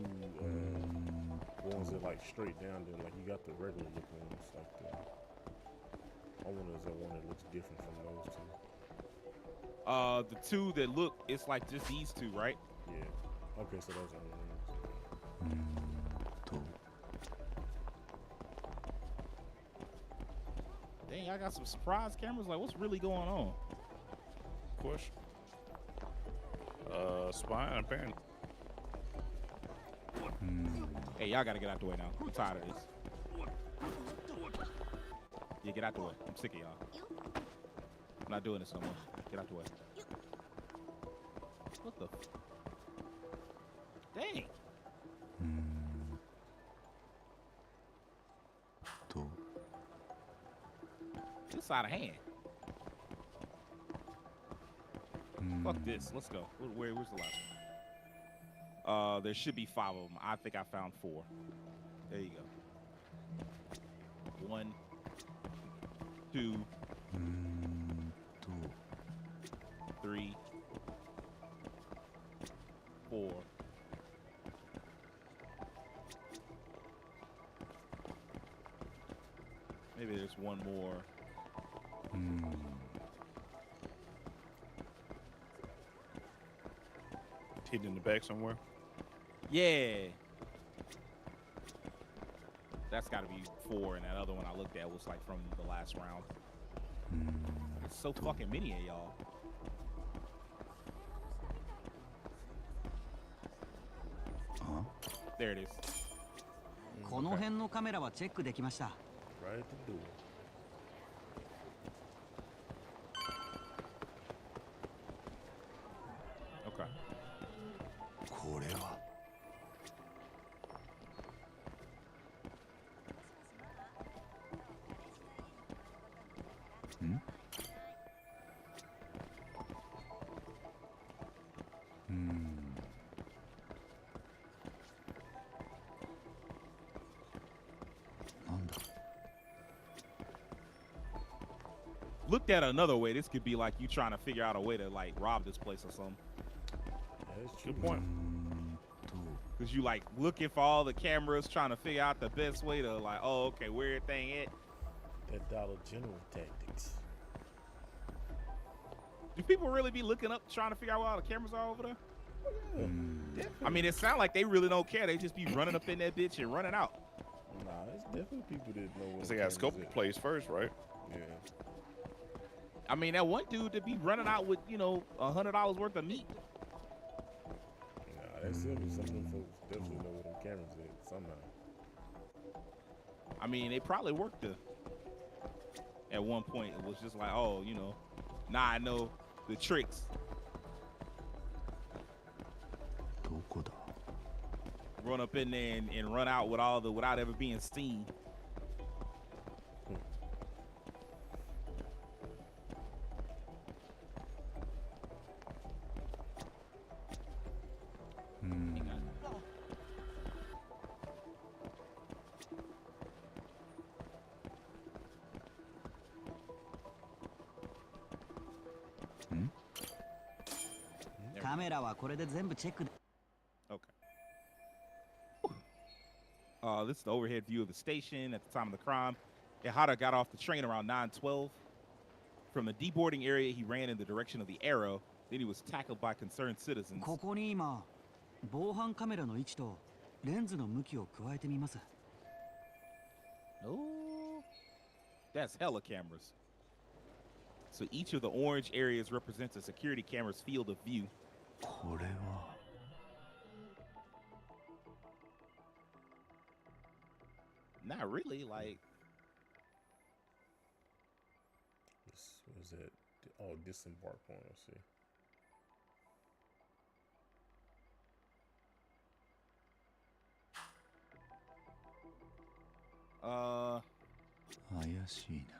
ones that like straight down there, like you got the regular looking ones like the. I wonder is there one that looks different from those two? The two that look, it's like just these two, right? Yeah. Okay, so those are the ones. Dang, I got some surprise cameras. Like, what's really going on? Question. Spying apparently. Hey, y'all gotta get out the way now. I'm tired of this. Yeah, get out the way. I'm sick of y'all. I'm not doing this no more. Get out the way. What the? Dang. This out of hand. Fuck this. Let's go. Where's the last one? There should be 5 of them. I think I found 4. There you go. 1, 2, 3, 4. Maybe there's one more. Hidden in the back somewhere. Yeah. That's got to be 4, and that other one I looked at was like from the last round. It's so fucking many of y'all. There it is. この辺のカメラはチェックできました。 Right at the door. Okay. これは Looked at another way, this could be like you trying to figure out a way to like rob this place or something. That's true. Good point. Cause you like looking for all the cameras, trying to figure out the best way to like, oh, okay, where everything at. That Dollar General tactics. Do people really be looking up, trying to figure out where all the cameras are over there? I mean, it sounds like they really don't care. They just be running up in that bitch and running out. Nah, it's definitely people that know what. Cause they got to scope the place first, right? Yeah. I mean, that one dude that be running out with, you know, $100 worth of meat. Nah, Ask them if some of them folks definitely know where them cameras at somehow. I mean, they probably worked at one point. It was just like, oh, you know, now I know the tricks. どこだ Run up in there and run out with without ever being seen. Hmm? カメラはこれで全部チェックで Okay. This is the overhead view of the station at the time of the crime. Ehara got off the train around 9:12. From the deboarding area, he ran in the direction of the arrow. Then he was tackled by concerned citizens. ここに今防犯カメラの位置とレンズの向きを加えてみます。 Oh, that's hella cameras. So each of the orange areas represents a security camera's field of view. これは Not really, like This was that. Oh, disembark point. Let's see. uh 怪しいな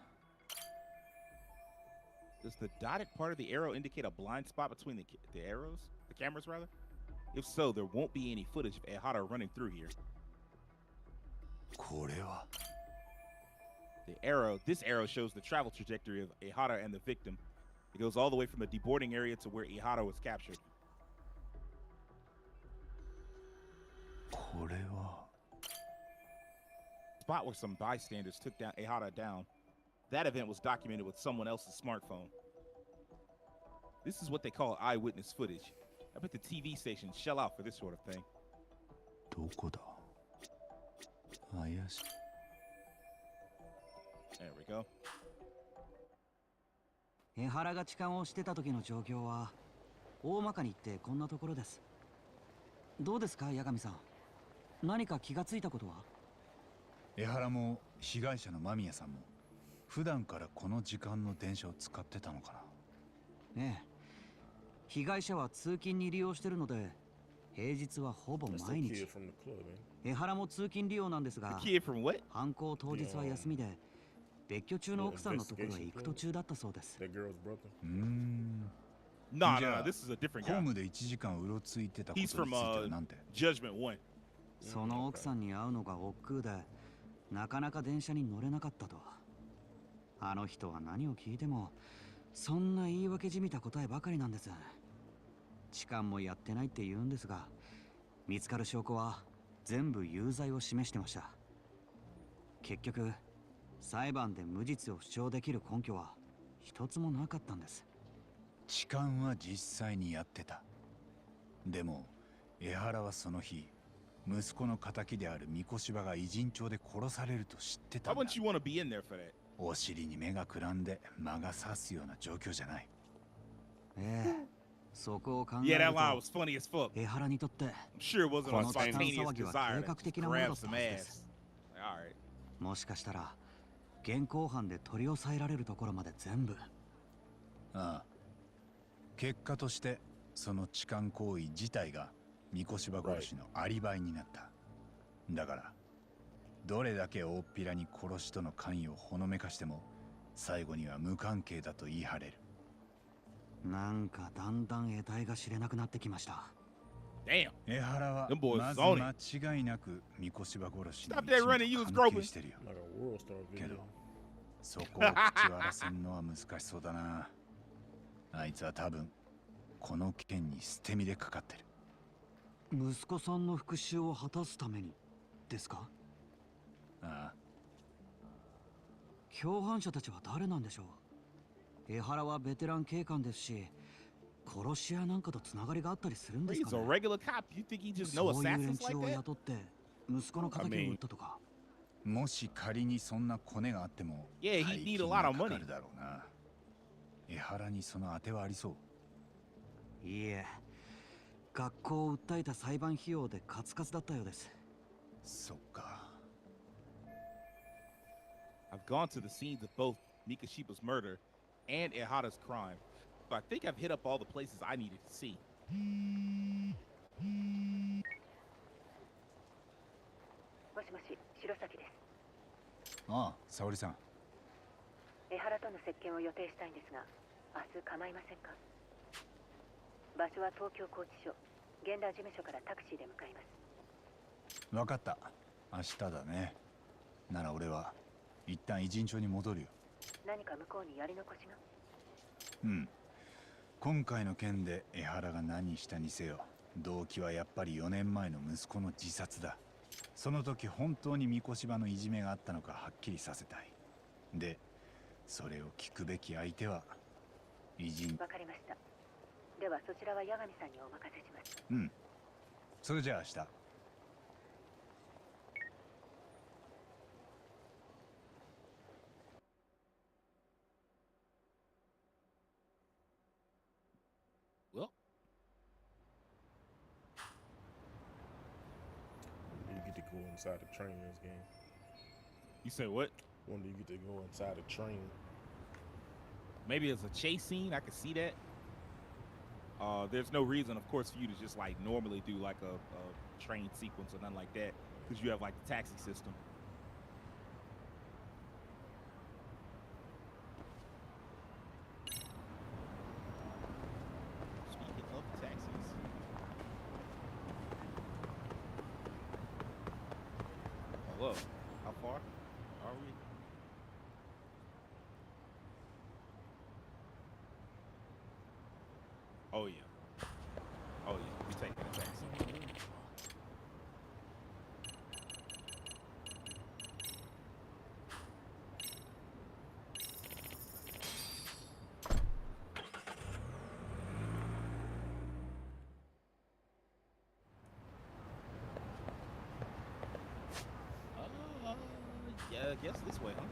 does the dotted part of the arrow indicate a blind spot between the arrows? The cameras, rather? If so, there won't be any footage of Ehara running through here. これは This arrow shows the travel trajectory of Ehara and the victim. It goes all the way from the deboarding area to where Ehara was captured. これは Spot where some bystanders took down Ehara down. That event was documented with someone else's smartphone. This is what they call eyewitness footage. I bet the TV stations shell out for this sort of thing. どこだ怪しい There we go. 江原が痴漢をしてた時の状況は大まかに言ってこんなところです。どうですか、八神さん。何か気がついたことは？江原も被害者の間宮さんも普段からこの時間の電車を使ってたのかな。ええ。被害者は通勤に利用してるので、平日はほぼ That's the 毎 kid 日。 from the club, man. 江原も通勤利用なんですが、 The kid from what? 犯行当日は休みで、別居中の奥さんのところへ行く途中だったそうです。 That girl's brother. No, Yeah. this is a different ホー guy. ムで1時間うろついてたことに He's ついて from はなんて Judgment 1. その奥さんに会うのが億劫で、なかなか電車に乗れなかったと。あの人は何を聞いても、そんな言い訳じみた答えばかりなんです。痴漢もやってないって言うんですが、見つかる証拠は全部有罪を示してました。結局、裁判で無実を主張できる根拠は一つもなかったんです。痴漢は実際にやってた。でも江原はその日息子の仇である三越柴が偉人帳で殺されると知ってた Why んだ。 wouldn't you want to be in there for that? お尻に目がくらんで魔が差すような状況じゃない。ええ、そこを考え Yeah, る that line と、 was funny as fuck. 江原にとって I'm sure it wasn't a Constant spontaneous 騒ぎは desire 計画 to 的 just なものだ grab った some はずです ass. All right. もしかしたら現行犯で取り押さえられるところまで全部。ああ。結果としてその痴漢行為自体が三越柴殺しのアリバイになった。だからどれだけ大っぴらに殺しとの関与をほのめかしても最後には無関係だと言い張れる。なんかだんだん得体が知れなくなってきました。 Damn. 江原は Them boys まず own it. 間違いなく三越柴殺しに Stop that running, 一 you 部 was 関 groping. 係してるよ。 Like a world star け video. どそこを口割らせんのは難しそうだな。あいつは多分この件に捨て身でかかってる。息子さんの復讐を果たすためにですか？ああ。共犯者たちは誰なんでしょう？江原はベテラン警官ですし、殺し屋なんかとつながりがあったりするんですか He's a ね？ regular cop. You think he just know そういう連 assassins 中 like を that? 雇って息子の仇を撃ったとか。もし仮にそんなコネがあっても Yeah, he'd 大 need 金 a が lot of か money. かるだろうな。江原にその当てはありそう。いいえ、学校を訴えた裁判費用でカツカツだったようです。そっか。I've gone to the scenes of both Mikashiba's murder and Ehara's crime, so I think I've hit up all the places I needed to see. もしもし、白崎です。ああ、沙織さん。江原との接見を予定したいんですが、明日構いませんか？場所は東京拘置所、現場事務所からタクシーで向かいます。わかった。明日だね。なら俺は一旦偉人町に戻るよ。何か向こうにやり残しが？うん。今回の件で江原が何したにせよ、動機はやっぱり4年前の息子の自殺だ。その時本当に三越芝のいじめがあったのかはっきりさせたい。で、それを聞くべき相手は偉人。わかりました。ではそちらは八神さんにお任せします。うん。それじゃあ明日。Well, You get to go inside the train in this game. you said what? When do you get to go inside the train? Maybe it's a chase scene. I could see that. There's no reason, of course, for you to just like normally do like a train sequence or nothing like that, because you have like the taxi system. Speaking of taxis, hello. How far are we? Oh yeah. Oh yeah. We taking the taxi. Yeah, I guess this way, huh?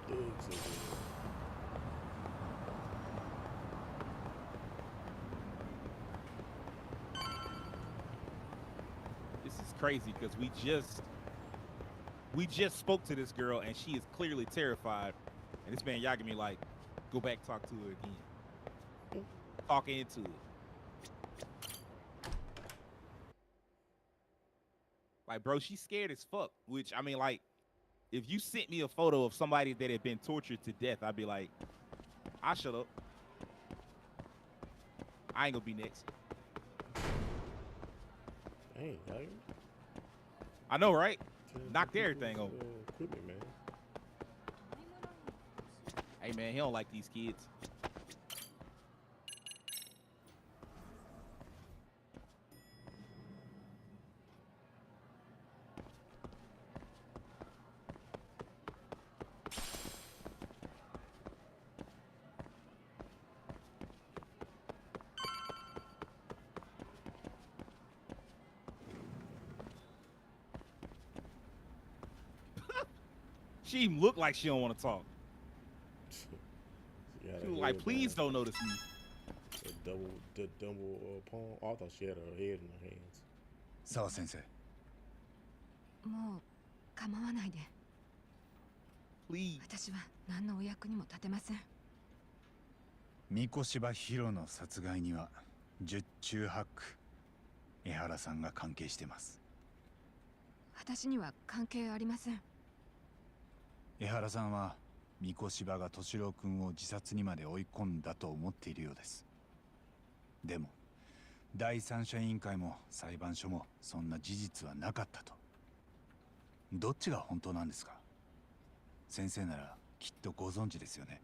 Thugs over there. This is crazy because we just spoke to this girl and she is clearly terrified. And this man Yagami like, go back talk to her again. Talking into it. Like, bro, she's scared as fuck. Which I mean, like, if you sent me a photo of somebody that had been tortured to death, I'd be like, I'll shut up. I ain't gonna be next. Dang, dog. I know, right? Tell Knocked the everything people, over. Equipment, man. Hey man, he don't like these kids. She even looked like she don't want to talk. She had She her was like, head please down. don't notice me. The double palm. Oh, I thought she had her head in her hands. 澤先生。もう構わないで。 Please. 私は何のお役にも立てません。三越柴博の殺害には十中八九江原さんが関係してます。私には関係ありません。江原さんは三越柴が敏郎君を自殺にまで追い込んだと思っているようです。でも第三者委員会も裁判所もそんな事実はなかったと。どっちが本当なんですか？先生ならきっとご存知ですよね。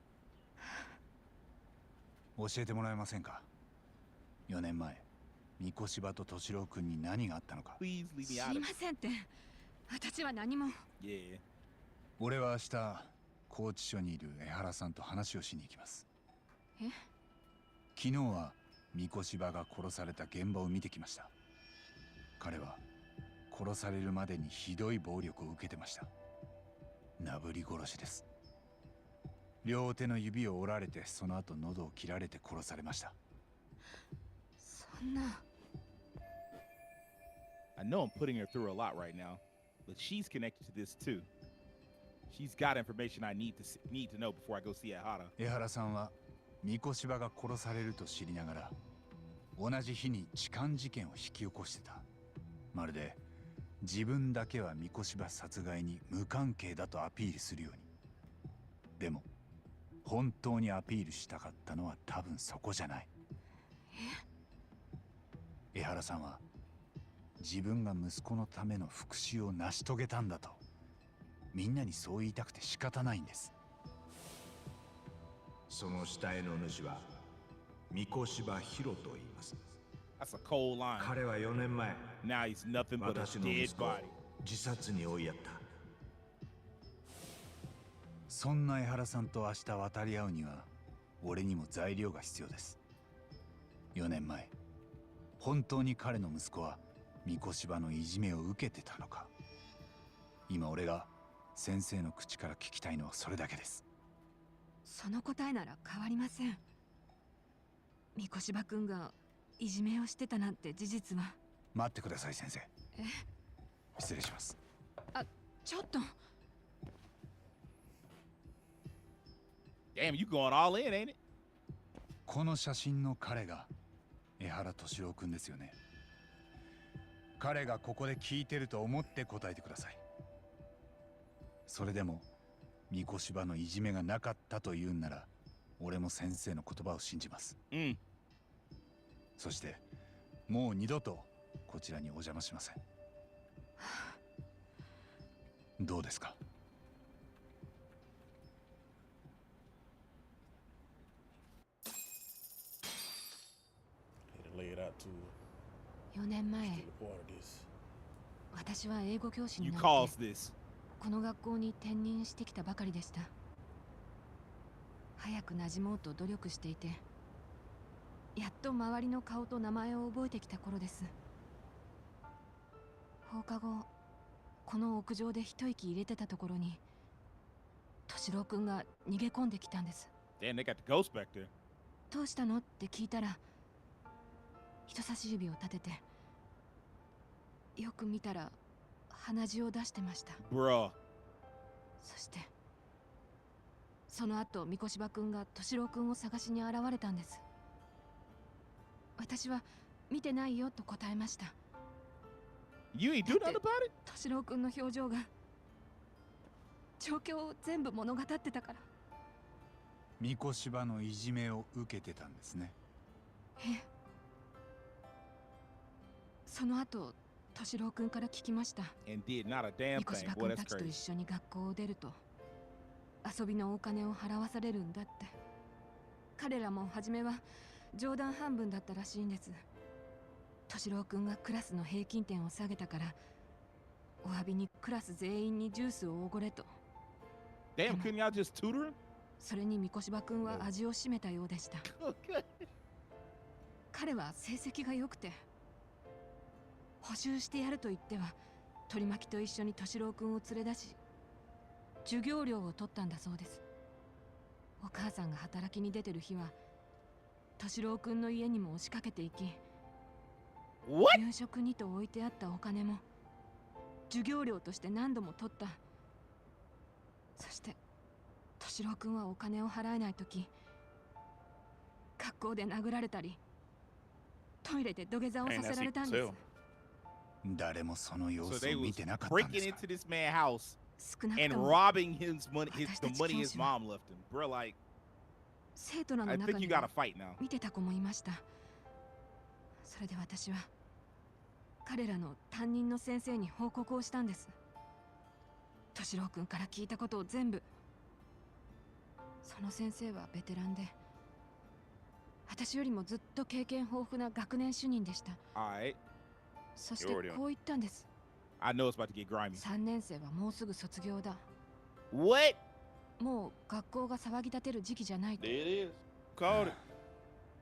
教えてもらえませんか？4年前三越柴と敏郎君に何があったのか。 Please leave す me い out ま of it. せんって。私は何も。Yeah. 俺は明日拘置所にいる江原さんと話をしに行きます。え？昨日は三越柴が殺された現場を見てきました。彼は殺されるまでにひどい暴力を受けてました。なぶり殺しです。両手の指を折られて、その後喉を切られて殺されました。そんな。 I know I'm putting her through a lot right now, but she's connected to this too. She's got information I need to know before I go see Ehara. 江原さんは三越柴が殺されると知りながら、同じ日に痴漢事件を引き起こしてた。まるで自分だけは三越柴殺害に無関係だとアピールするように。でも本当にアピールしたかったのは多分そこじゃない。江原さんは自分が息子のための復讐を成し遂げたんだと、みんなにそう言いたくて仕方ないんです。その死体の主は三越柴博と言います。 That's a cold line. 彼は4年前、 Now he's nothing but a 私の dead 息子を body. 自殺に追いやった。そんな江原さんと明日渡り合うには、俺にも材料が必要です。4年前、本当に彼の息子は三越柴のいじめを受けてたのか。今俺が先生の口から聞きたいのはそれだけです。その答えなら変わりません。三越柴君がいじめをしてたなんて事実は。待ってください先生。失礼します。ちょっと。 Damn, you going all in, ain't it? この写真の彼が江原敏郎君ですよね。彼がここで聞いてると思って答えてください。それでも三越柴のいじめがなかったと言うんなら、俺も先生の言葉を信じます。そしてもう二度とこちらにお邪魔しません。どうですか。4年前、 Still a part of this. 私は英語教師に You な cause って this. この学校に転任してきたばかりでした。早く馴染もうと努力していて、やっと周りの顔と名前を覚えてきた頃です。放課後、この屋上で一息入れてたところに敏郎くんが逃げ込んできたんです。 Damn, they got the ghost back there. どうしたのって聞いたら、人差し指を立てて、よく見たら鼻血を出してました。 Bruh. そしてその後、三越柴君が敏郎君を探しに現れたんです。私は見てないよと答えました。 You ain't do nothing about it? 敏郎君の表情が状況を全部物語ってたから。三越柴のいじめを受けてたんですね。その後、敏郎君から聞きました。 And did not a damn 三越 thing. 柴 Boy, 君 that's たちと crazy. 一緒に学校を出ると遊びのお金を払わされるんだって。彼らも初めは冗談半分だったらしいんです。敏郎君がクラスの平均点を下げたから、お詫びにクラス全員にジュースをおごれと。 Damn, couldn't y'all just tutor him? それに三越柴君は味を占めたようでした。彼は成績が良くて、補習してやると言っては取り巻きと一緒に敏郎君を連れ出し、授業料を取ったんだそうです。お母さんが働きに出てる日は敏郎君の家にも押しかけていき、 What? 夕食にと置いてあったお金も授業料として何度も取った。そして敏郎君はお金を払えないとき、学校で殴られたりトイレで土下座をさせられたんです。誰もその様 So 子 they を見 was てなかったんで breaking すか。 into this man's house 少なく and とも robbing his money, the私たち money his 教師は mom left him. Bro, like, 生徒ら I の think 中 you に gotta は fight now. 見てた子もいました。それで私は彼らの担任の先生に報告をしたんです。敏郎君から聞いたことを全部。その先生はベテランで、私よりもずっと経験豊富な学年主任でした。 Alright. そしてこう言ったんです。 I know it's about to get grimy. 3年生はもうすぐ卒業だ。 What? もう学校が騒ぎ立てる時期じゃないと。 There it is. Called it.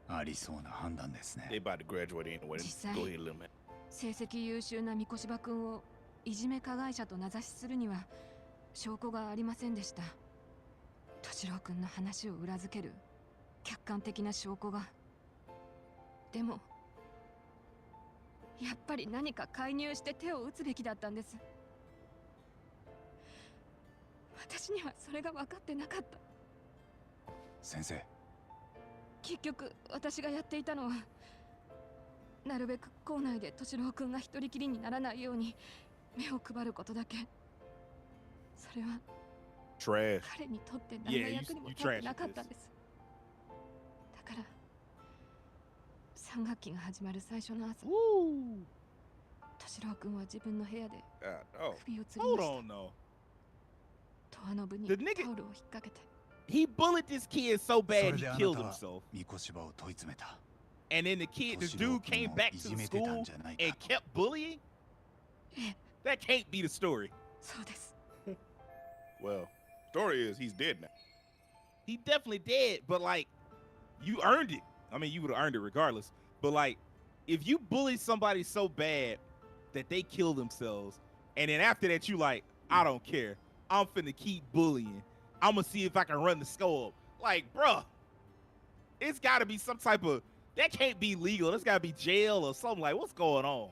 ありそうな判断ですね。 They about to graduate anyway. Jisai. Go ahead, little man. 成績優秀な三越柴君をいじめ加害者と名指しするには証拠がありませんでした。敏郎君の話を裏付ける客観的な証拠が。でもやっぱり何か介入して手を打つべきだったんです。私にはそれが分かってなかった。先生、結局私がやっていたのは、なるべく校内で敏郎君が一人きりにならないように目を配ることだけ。それは Trash. 彼にとって何の役にも立ってなかったんです。だから3学期が始まる最初の朝、敏郎君は自分の部屋で Oh. 首を吊り Hold まし on, though. た。ドアノブに The nigga- タオルを引っ掛けて。 He bullied this kid so そ bad れ he であな killed たは himself. 三越芝を問い詰めた。 And then the kid, this 敏郎 dude came 君を back い to じ the めてた school んじゃない and か。 kept bullying? ええ、 That can't be the story. そうです。 Well, story is he's dead now. He definitely did, but like, you earned it. I mean, you would have earned it regardless. But like, if you bully somebody so bad that they kill themselves, and then after that you like, I don't care. I'm finna keep bullying. I'm gonna see if I can run the score up. Like, bruh, it's gotta be some type of, that can't be legal. There's gotta be jail or something. Like, what's going on?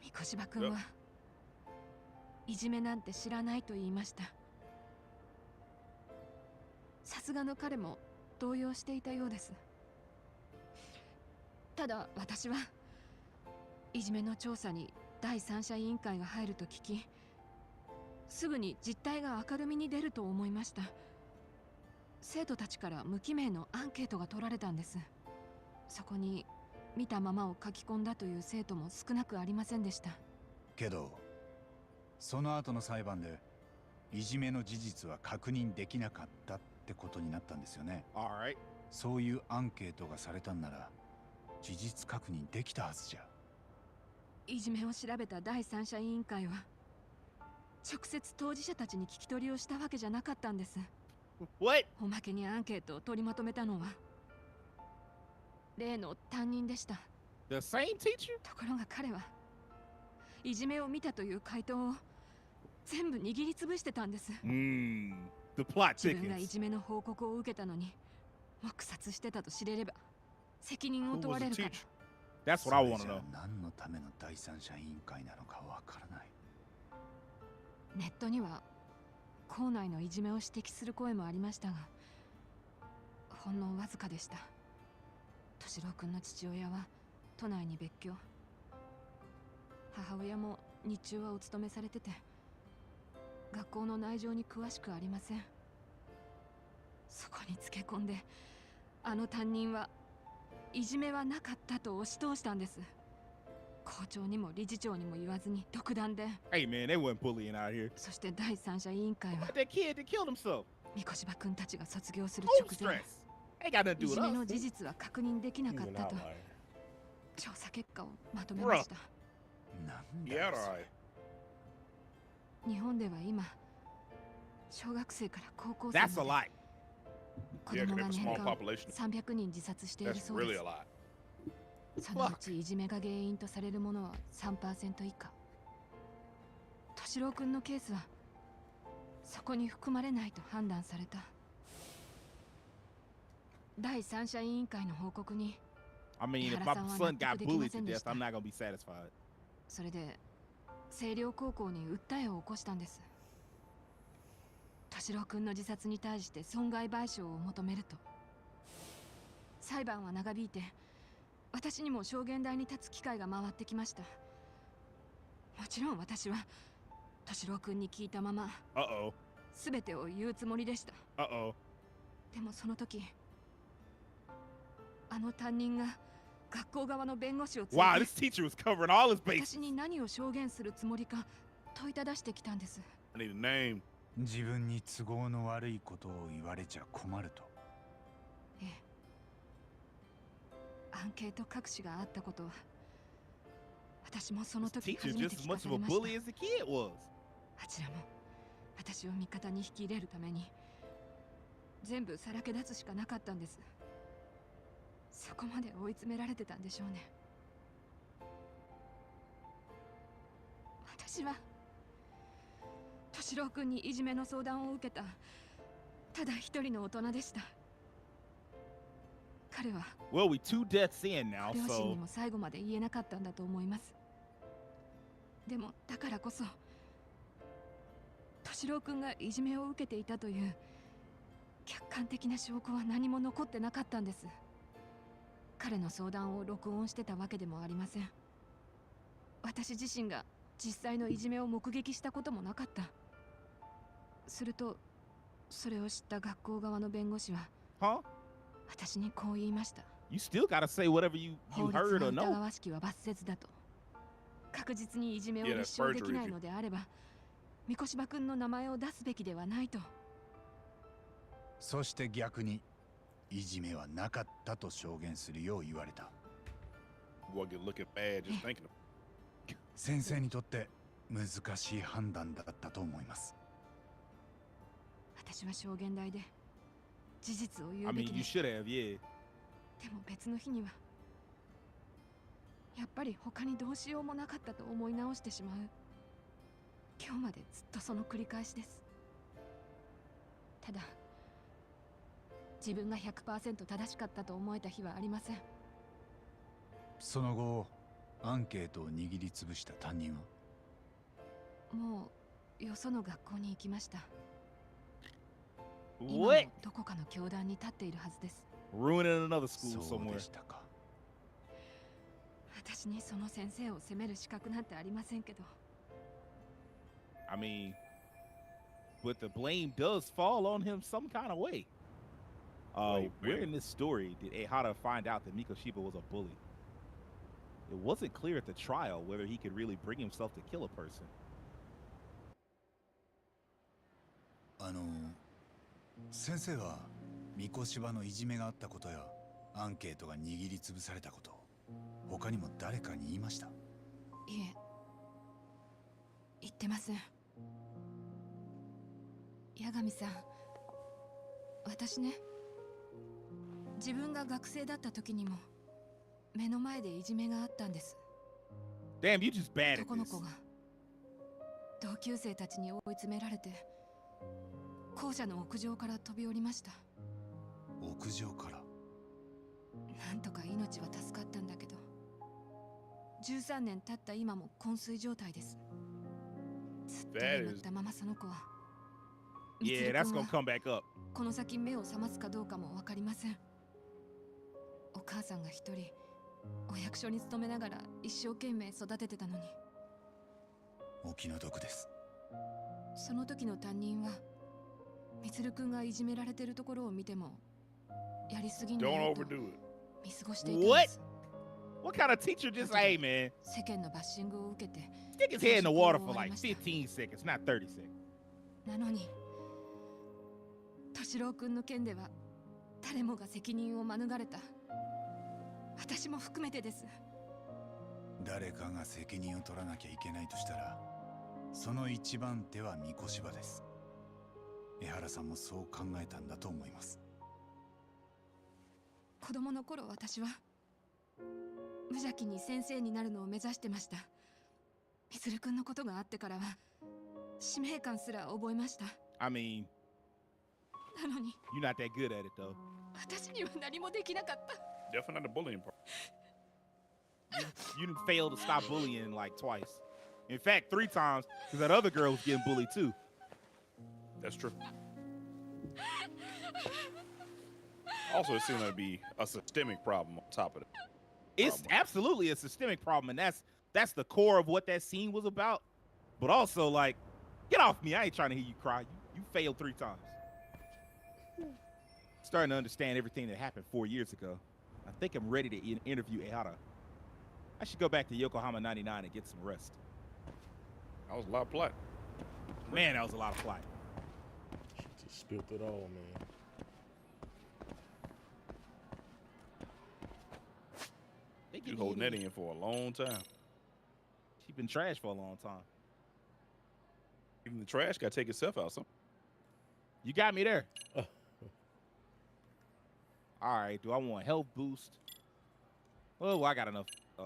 三越芝君はいじめなんて知らないと言いました。さすがの彼も動揺していたようです。ただ私はいじめの調査に第三者委員会が入ると聞き、すぐに実態が明るみに出ると思いました。生徒たちから無記名のアンケートが取られたんです。そこに見たままを書き込んだという生徒も少なくありませんでした。けどその後の裁判でいじめの事実は確認できなかったってことになったんですよね。 All right. そういうアンケートがされたんなら事実確認できたはずじゃ。いじめを調べた第三者委員会は直接当事者たちに聞き取りをしたわけじゃなかったんです。 What? おまけにアンケートを取りまとめたのは例の担任でした。 The same teacher? ところが彼はいじめを見たという回答を全部握りつぶしてたんです。 The plot 自分がい thickens. じめの報告を受けたのに黙殺してたと知れれば責任を Who 問わ was れ the るから。 teacher? That's what I want そ to れ know. じゃ何のための第三者委員会なのかわからない。ネットには校内のいじめを指摘する声もありましたが、ほんのわずかでした。敏郎君の父親は都内に別居、母親も日中はお勤めされてて、学校の内情に詳しくありません。そこにつけ込んであの担任はいじめはなかったと押し通したんです。校長にも理事長にも言わずに独断で。 Hey man, they wasn't bullying out here. そして第三者委員会は That kid that killed himself. 三越芝君たちが卒業する Hope 直前、 stress. Ain't got nothing to い do じ with めの us. 事実は確認できな He's かっ an たと outlier. 調査結果をまとめました。なんだ Yeah, よそれ alright. 日本では今小学生から高校生 That's a ま lot. で子 Yeah, 供 because they が have a 年 small 間 population. 300人自殺している That's そうで really す a。lot. そのうちいじめが原因とされるものは 3% 以下。敏郎君のケースはそこに含まれないと判断された。第三者委員会の報告に I mean, if my Ihara-sanは son 納 got 得できま bullied せ to んで death, した。 I'm not gonna be satisfied. それで星稜高校に訴えを起こしたんです。敏郎君の自殺に対して損害賠償を求めると。裁判は長引いて、私にも証言台に立つ機会が回ってきました。もちろん私は敏郎君に聞いたまま Uh-oh. 全てを言うつもりでした。 Uh-oh. でもその時あの担任が学校側の弁護士を連 Wow, れ this て teacher was covering all his bases. 私に何を証言するつもりか問いただしてきたんです。 I need a name. 自分に都合の悪いことを言われちゃ困ると。ええ。アンケート隠しがあったことは私もその This 時 teacher 初め just て as 聞か much さ of れ a ました。 bully as the kid was. あちらも私を味方に引き入れるために全部さらけ出すしかなかったんです。そこまで追い詰められてたんでしょうね。私は敏郎君にいじめの相談を受けたただ一人の大人でした。彼は Well, we 2 deaths in now, 両親 so にも最後まで言えなかったんだと思います。でもだからこそ敏郎君がいじめを受けていたという客観的な証拠は何も残ってなかったんです。彼の相談を録音してたわけでもありません。私自身が実際のいじめを目撃したこともなかった。するとそれを知った学校側の弁護士は huh? 私にこう言いました。 You still gotta say whatever you 法律 heard の or 疑 know. わしきは罰せずだと。確実にいじめを Yeah, 立 that's 証できない perjury. のであれば三越場君の名前を出すべきではないと。そして逆にいじめはなかったと証言するよう言われた。 Boy, get looking bad just thinking of 先生にとって難しい判断だったと思います。私は証言台で事実を言 I うべ mean, き you です。 should have, yeah. でも別の日にはやっぱり他にどうしようもなかったと思い直してしまう。今日までずっとその繰り返しです。ただ自分が 100% 正しかったと思えた日はありません。その後アンケートを握りつぶした担任はもうよその学校に行きました。今も What? どこかの教壇に立っているはずです。 Ruining another school そう somewhere. でしたか。私にその先生を責める資格なんてありませんけど。 I mean, but the blame does fall on him some kind of way. Wait, Where wait. in this story did Ehara find out that Mikoshiba was a bully? It wasn't clear at the trial whether he could really bring himself to kill a person. 先生は三越場のいじめがあったことやアンケートが握りつぶされたこと他にも誰かに言いました？いえ、言ってません。八神さん、私ね、自分が学生だった時にも目の前でいじめがあったんです。 Damn, you just bad at 男の this. 子が同級生たちに追い詰められて校舎の屋上から飛び降りました。屋上から？なんとか命は助かったんだけど13年経った今も昏睡状態です。ずっと眠ったままその子は Yeah, that's gonna come back up. この先目を覚ますかどうかも分かりません。お母さんが一人お役所に勤めながら一生懸命育ててたのに。お気の毒です。その時の担任はみつるくんがいじめられてるところを見てもやりすぎんな Don't よと overdo it. 見過ごしていたんで What? す。 What kind of teacher just, hey man, 世間のバッシングを受けて stick his head in the water for like 15 seconds, not 30 seconds. なのに敏郎くんの件では誰もが責任を免れた。私も含めてです。誰かが責任を取らなきゃいけないとしたらその一番手は三越場です。江原さんもそう考えたんだと思います。子供の頃私は無邪気に先生になるのを目指してました。みつるくんのことがあってからは使命感すら覚えました。 I mean, なのに you're not that good at it though. 私には何もできなかった。 Definitely not the bullying part. You didn't fail to stop bullying like twice. In fact, 3 times, because that other girl was getting bullied too. That's true. Also, it seems like to be a systemic problem on top of it. It's Problem. absolutely a systemic problem, and that's the core of what that scene was about. But also, like, get off me. I ain't trying to hear you cry. You failed 3 times. Starting to understand everything that happened 4 years ago. I think I'm ready to interview Ehara. I should go back to Yokohama 99 and get some rest. That was a lot of plot. Man, that was a lot of plot. She just spilled it all, man. They You give holding me that in for a long time. She been trash for a long time. Even the trash got to take itself out. Some. You got me there. All right, do I want health boost? Oh, well, I got enough. I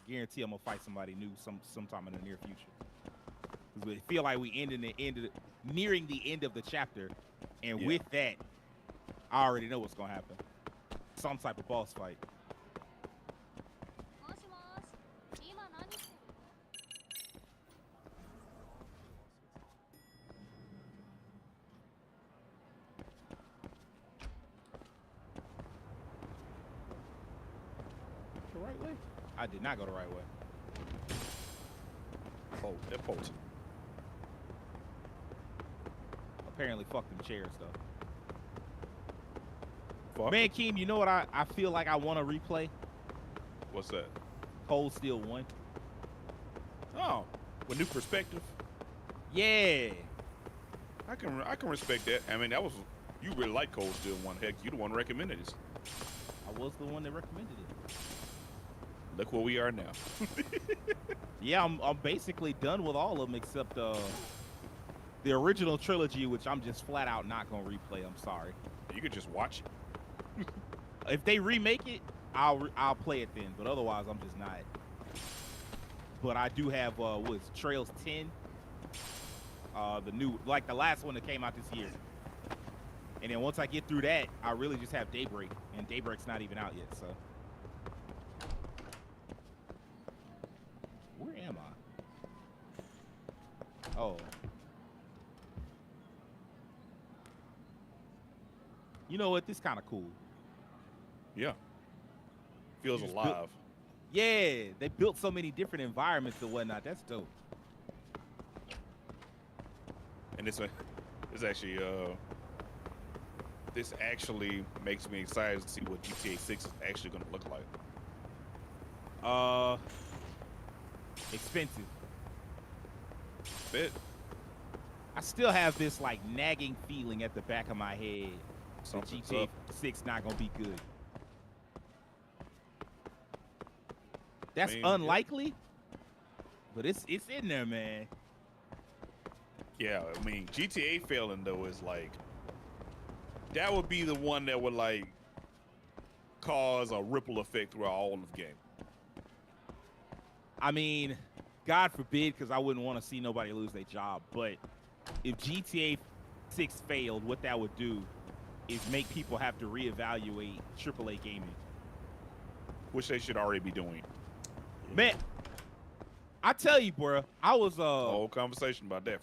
I guarantee I'm gonna fight somebody new sometime in the near future. Because we feel like we nearing the end of the chapter, and Yeah. with that, I already know what's gonna happen. Some type of boss fight. The right way? I did not go the right way. Oh, that post. Apparently, fuck them chairs though. Fuck. Man, Keem, you know what I feel like I want to replay? What's that? Cold Steel 1. Oh, with new perspective. Yeah. I can respect that. I mean, that was you really like Cold Steel 1. Heck, you the one recommended this. I was the one that recommended it. Look where we are now. Yeah, I'm basically done with all of them except the original trilogy, which I'm just flat out not gonna replay. I'm sorry. You could just watch it. If they remake it, I'll play it then. But otherwise, I'm just not. But I do have what's Trails 10, the new, like the last one that came out this year. And then once I get through that, I really just have Daybreak, and Daybreak's not even out yet. So where am I? Oh. You know what? This kind of cool. Yeah. Feels You just alive. Yeah, they built so many different environments and whatnot. That's dope. And it's actually this actually makes me excited to see what GTA 6 is actually going to look like. Expensive. Bet. I still have this like nagging feeling at the back of my head that Something's GTA up. 6 not gonna be good. That's I mean, yeah. unlikely, but it's in there, man. Yeah, I mean, GTA failing though is like that would be the one that would like cause a ripple effect throughout all of the game. I mean, God forbid, because I wouldn't want to see nobody lose their job. But if GTA 6 failed, what that would do is make people have to reevaluate AAA gaming. Which they should already be doing. Man, I tell you, bro, I was A whole conversation about that.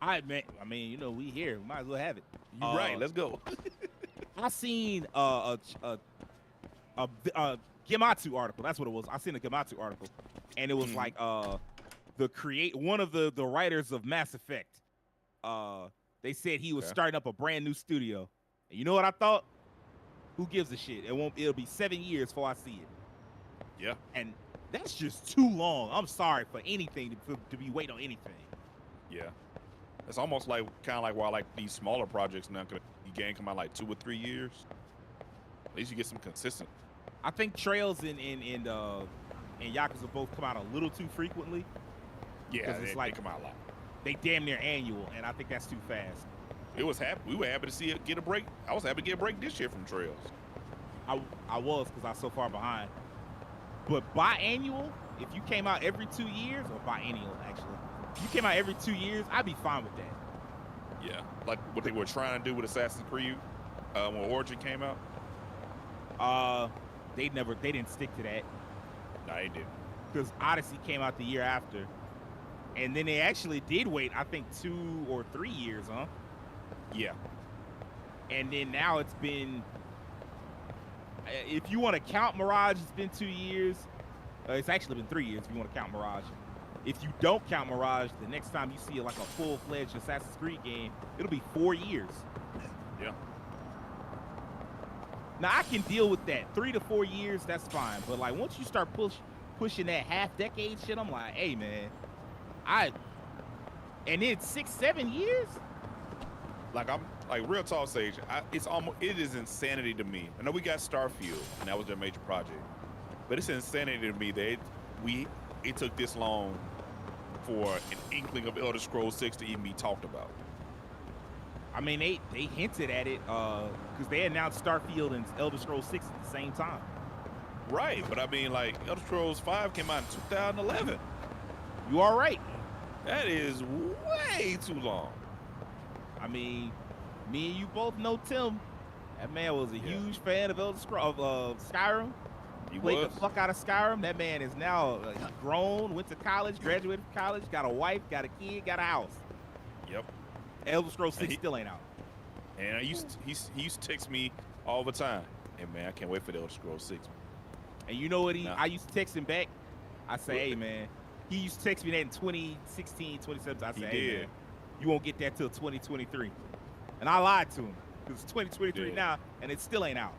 I mean, you know, we here, we might as well have it. You right? Let's go. I seen a Gematsu article. That's what it was. I seen a Gematsu article, and it was like one of the writers of Mass Effect. They said he was starting up a brand new studio. And you know what I thought? Who gives a shit? It'll be 7 years before I see it. Yeah. And that's just too long. I'm sorry for anything to be waiting on anything. Yeah. It's almost like kind of like why like these smaller projects now could the game come out like 2 or 3 years. At least you get some consistent. I think Trails and Yakuza both come out a little too frequently. Yeah, it's they like come out a lot. they damn near annual, and I think that's too fast. It was happy. We were happy to see it get a break. I was happy to get a break this year from Trails. I was because I was so far behind. But biannual, if you came out every 2 years, or biennial actually, if you came out every 2 years, I'd be fine with that. Yeah, like what they were trying to do with Assassin's Creed when Origin came out. They didn't stick to that. No, they didn't. Because Odyssey came out the year after. And then they actually did wait, I think, 2 or 3 years, huh? Yeah. And then now it's been, if you want to count Mirage, it's been 2 years. It's actually been 3 years if you want to count Mirage. If you don't count Mirage, the next time you see like a full-fledged Assassin's Creed game, it'll be 4 years. Yeah. Now, I can deal with that. 3 to 4 years, that's fine. But, like, once you start pushing that half-decade shit, I'm like, hey, man. And then 6, 7 years? Like, I'm like real talk, Sage. It is insanity to me. I know we got Starfield, and that was their major project. But it's insanity to me that it took this long for an inkling of Elder Scrolls 6 to even be talked about. I mean, they hinted at it because they announced Starfield and Elder Scrolls 6 at the same time. Right, but I mean, like, Elder Scrolls 5 came out in 2011. You all right? That is way too long. I mean, me and you both know Tim. That man was a Yeah. huge fan of Elder Scrolls of Skyrim. He Played was. the fuck out of Skyrim. That man is now grown, went to college, graduated from college, got a wife, got a kid, got a house. Yep. Elder Scrolls 6 He- still ain't out. And he used to text me all the time. Hey, man, I can't wait for the Elder Scrolls 6. And you know what Nah. I used to text him back? I say, hey, man. He used to text me that in 2016, 2017. I He said, hey, did. man, you won't get that till 2023. And I lied to him because it's 2023 did. now, and it still ain't out.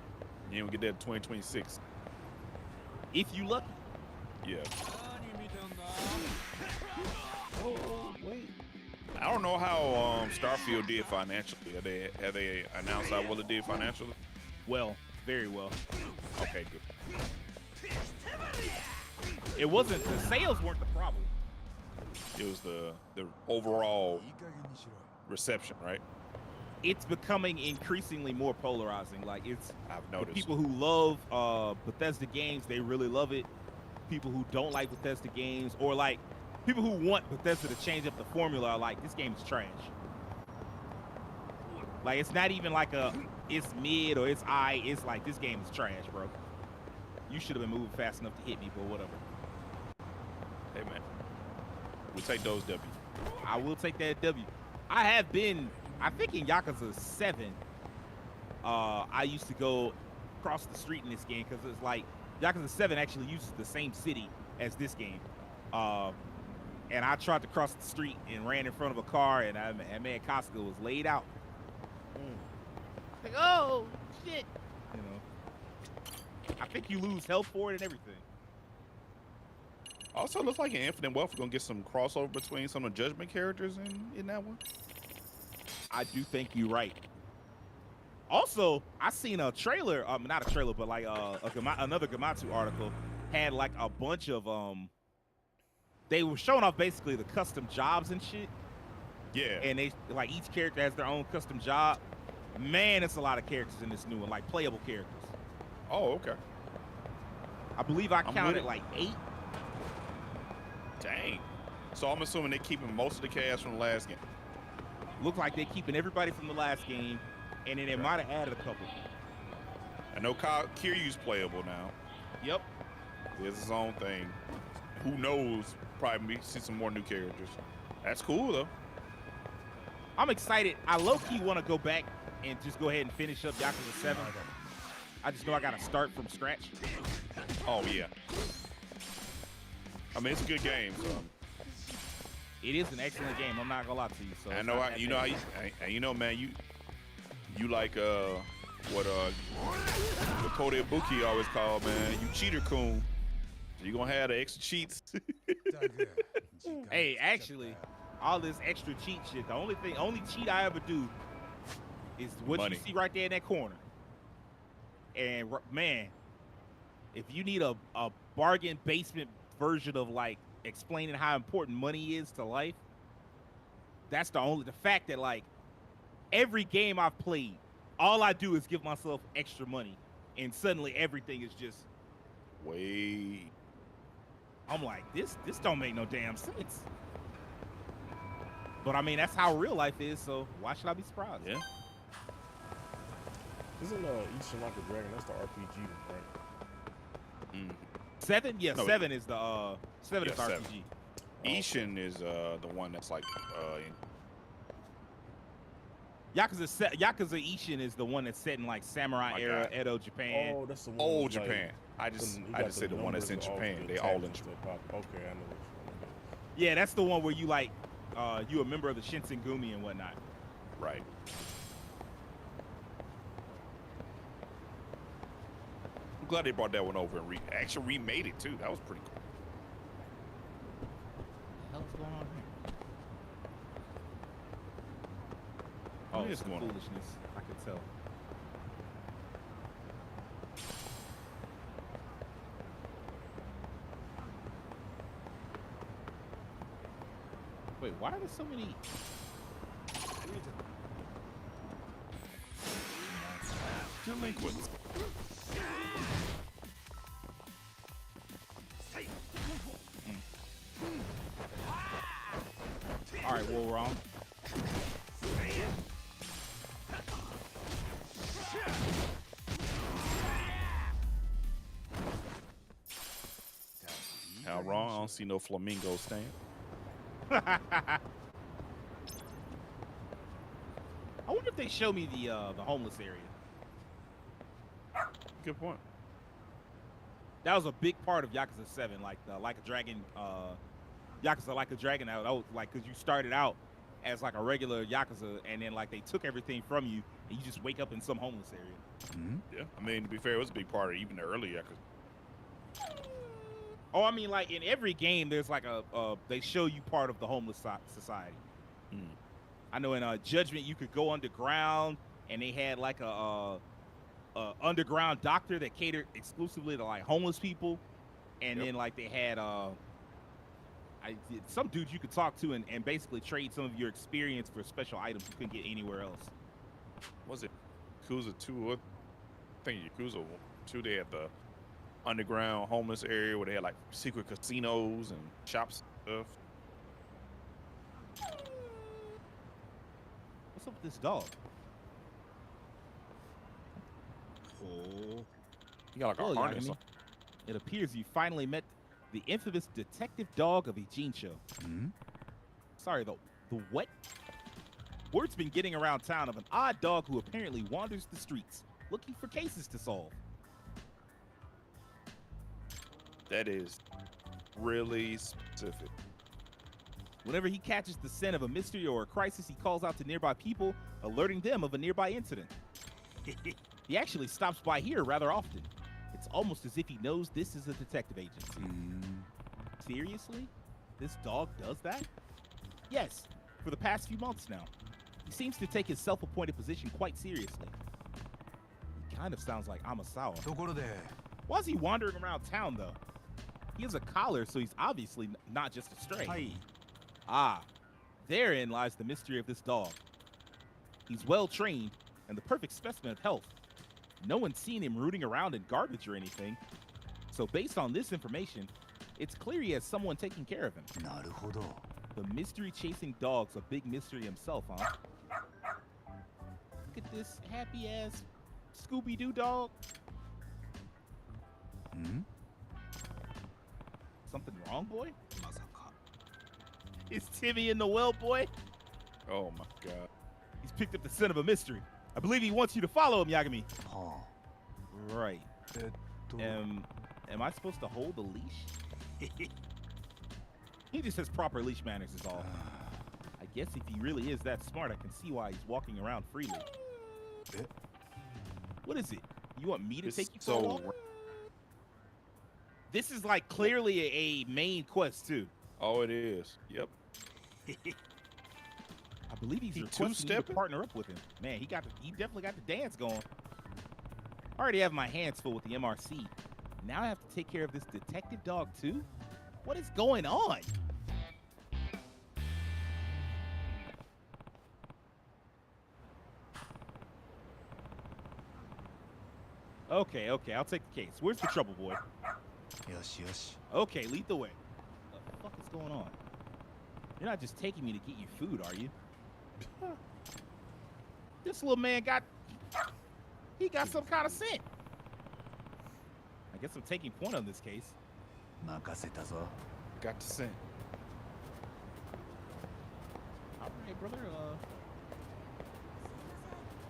You ain't gonna get that in 2026. If you lucky. Yeah. I don't know how Starfield did financially. Have they announced how well it did financially? Well, very well. Okay, good. It wasn't, the sales weren't the problem. It was the overall reception, right? It's becoming increasingly more polarizing. Like, it's I've the noticed. people who love Bethesda games, they really love it. People who don't like Bethesda games, or like people who want Bethesda to change up the formula, are like, this game is trash. Like, it's not even like it's mid or it's it's like, this game is trash, bro. You should have been moving fast enough to hit me, but whatever. Hey, man. We take those W. I will take that W. I have been, I think in Yakuza 7, I used to go across the street in this game because it's like, Yakuza 7 actually uses the same city as this game. And I tried to cross the street and ran in front of a car, and that man Costco was laid out. Like, oh, shit. You know, I think you lose health for it and everything. Also, it looks like in Infinite Wealth, we're gonna get some crossover between some of the Judgment characters in that one. I do think you're right. Also, I seen a trailer, not a trailer, but like another Gamatsu article had like a bunch of they were showing off basically the custom jobs and shit. Yeah. And they like each character has their own custom job. Man, it's a lot of characters in this new one, like playable characters. Oh, okay. I believe I with counted it. like 8. Dang. So I'm assuming they're keeping most of the cast from the last game. Look like they're keeping everybody from the last game, and then they might have added a couple. I know Kiryu's playable now. Yep. There's his own thing. Who knows? Probably see some more new characters. That's cool though. I'm excited. I low-key want to go back and just go ahead and finish up Yakuza 7. I just know I got to start from scratch. Oh yeah. I mean, it's a good game. So It is an excellent game. I'm not gonna lie to you. So I it's know. not that bad. Man. You like what Cody Ibuki always called, man. You cheater coon. So you gonna have the extra cheats. Hey, actually, all this extra cheat shit. The only cheat I ever do is what Money. you see right there in that corner. And man, if you need a bargain basement version of like explaining how important money is to life, that's the fact that like every game I've played, all I do is give myself extra money, and suddenly everything is just. Wait. I'm like, this don't make no damn sense. But I mean, that's how real life is, so why should I be surprised? Yeah. Isn't Ishin Like a Dragon? That's the RPG, right? Mm. 7? Yeah, No, 7 is the 7 is the 7. RPG. Ishin is the one that's like Yakuza Ishin is the one that's set in like samurai My era God. Edo Japan. Oh, that's the one. old with, like, Japan. I just got said the one that's in numbers and all Japan. the They all in tabs Japan. that pop. Okay, I know which one Yeah, that's the one where you like you a member of the Shinsengumi and whatnot. Right. I'm glad they brought that one over and actually remade it too. That was pretty cool. What the hell's going on here? What Oh, is some going on? foolishness. I could tell. Wait, why are there so many? Delinquents. All right, well, wrong. How wrong? I don't see no flamingo stand. I wonder if they show me the homeless area. Good point. That was a big part of Yakuza 7, like the Like a Dragon, Yakuza Like a Dragon. That was like, because you started out as like a regular Yakuza, and then like they took everything from you, and you just wake up in some homeless area. Yeah, I mean, to be fair, it was a big part of even the earlier. Oh, I mean, like in every game, there's like they show you part of the homeless society. I know in Judgment, you could go underground, and they had like a underground doctor that catered exclusively to like homeless people, and then like they had some dudes you could talk to and basically trade some of your experience for special items you couldn't get anywhere else. Was it Yakuza 2? I think Yakuza 2, they had the underground homeless area where they had like secret casinos and shops and stuff. What's up with this dog? Oh, You got like a well, harness. Yagami, it appears you finally met the infamous detective dog of Ijincho. Sorry, the what? Word's been getting around town of an odd dog who apparently wanders the streets looking for cases to solve. That is really specific. Whenever he catches the scent of a mystery or a crisis, he calls out to nearby people, alerting them of a nearby incident. He actually stops by here rather often. It's almost as if he knows this is a detective agency. Seriously? This dog does that? Yes, for the past few months now. He seems to take his self-appointed position quite seriously. He kind of sounds like Amasawa. Why is he wandering around town, though? He has a collar, so he's obviously not just a stray. Ah, therein lies the mystery of this dog. He's well-trained and the perfect specimen of health. No one's seen him rooting around in garbage or anything. So based on this information, it's clear he has someone taking care of him. The mystery-chasing dog's a big mystery himself, huh? Look at this happy-ass Scooby-Doo dog. Something wrong, boy? Is Timmy in the well, boy? Oh my god. He's picked up the scent of a mystery. I believe he wants you to follow him, Yagami. Right. Am I supposed to hold the leash? He just has proper leash manners is all. I guess if he really is that smart, I can see why he's walking around freely. What is it? You want me to take you for a walk? This is like clearly a main quest too. Oh, it is. Yep. I believe he's requesting you to partner up with him. Man, he definitely got the dance going. I already have my hands full with the MRC. Now I have to take care of this detective dog too? What is going on? Okay, I'll take the case. Where's the trouble, boy? Okay, lead the way. What the fuck is going on? You're not just taking me to get you food, are you? This little man got some kind of scent. I guess I'm taking point on this case. Got the scent. All right, brother.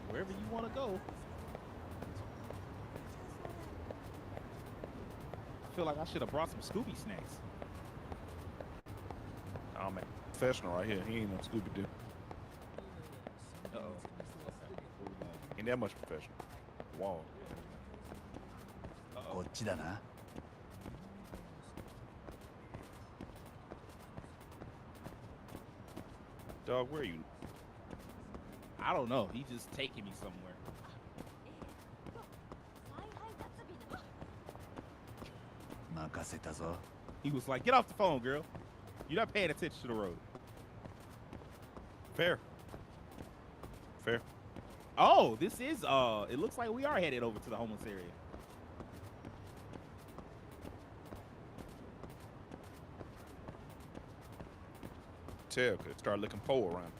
Wherever you want to go. I feel like I should have brought some Scooby snacks. Oh man, professional right here. He ain't no Scooby Doo. Ain't that much professional. Wow. Dog, where are you? I don't know. He's just taking me somewhere. He was like, get off the phone, girl. You're not paying attention to the road. Fair. Oh, this is, it looks like we are headed over to the homeless area. tell because it started looking pole around.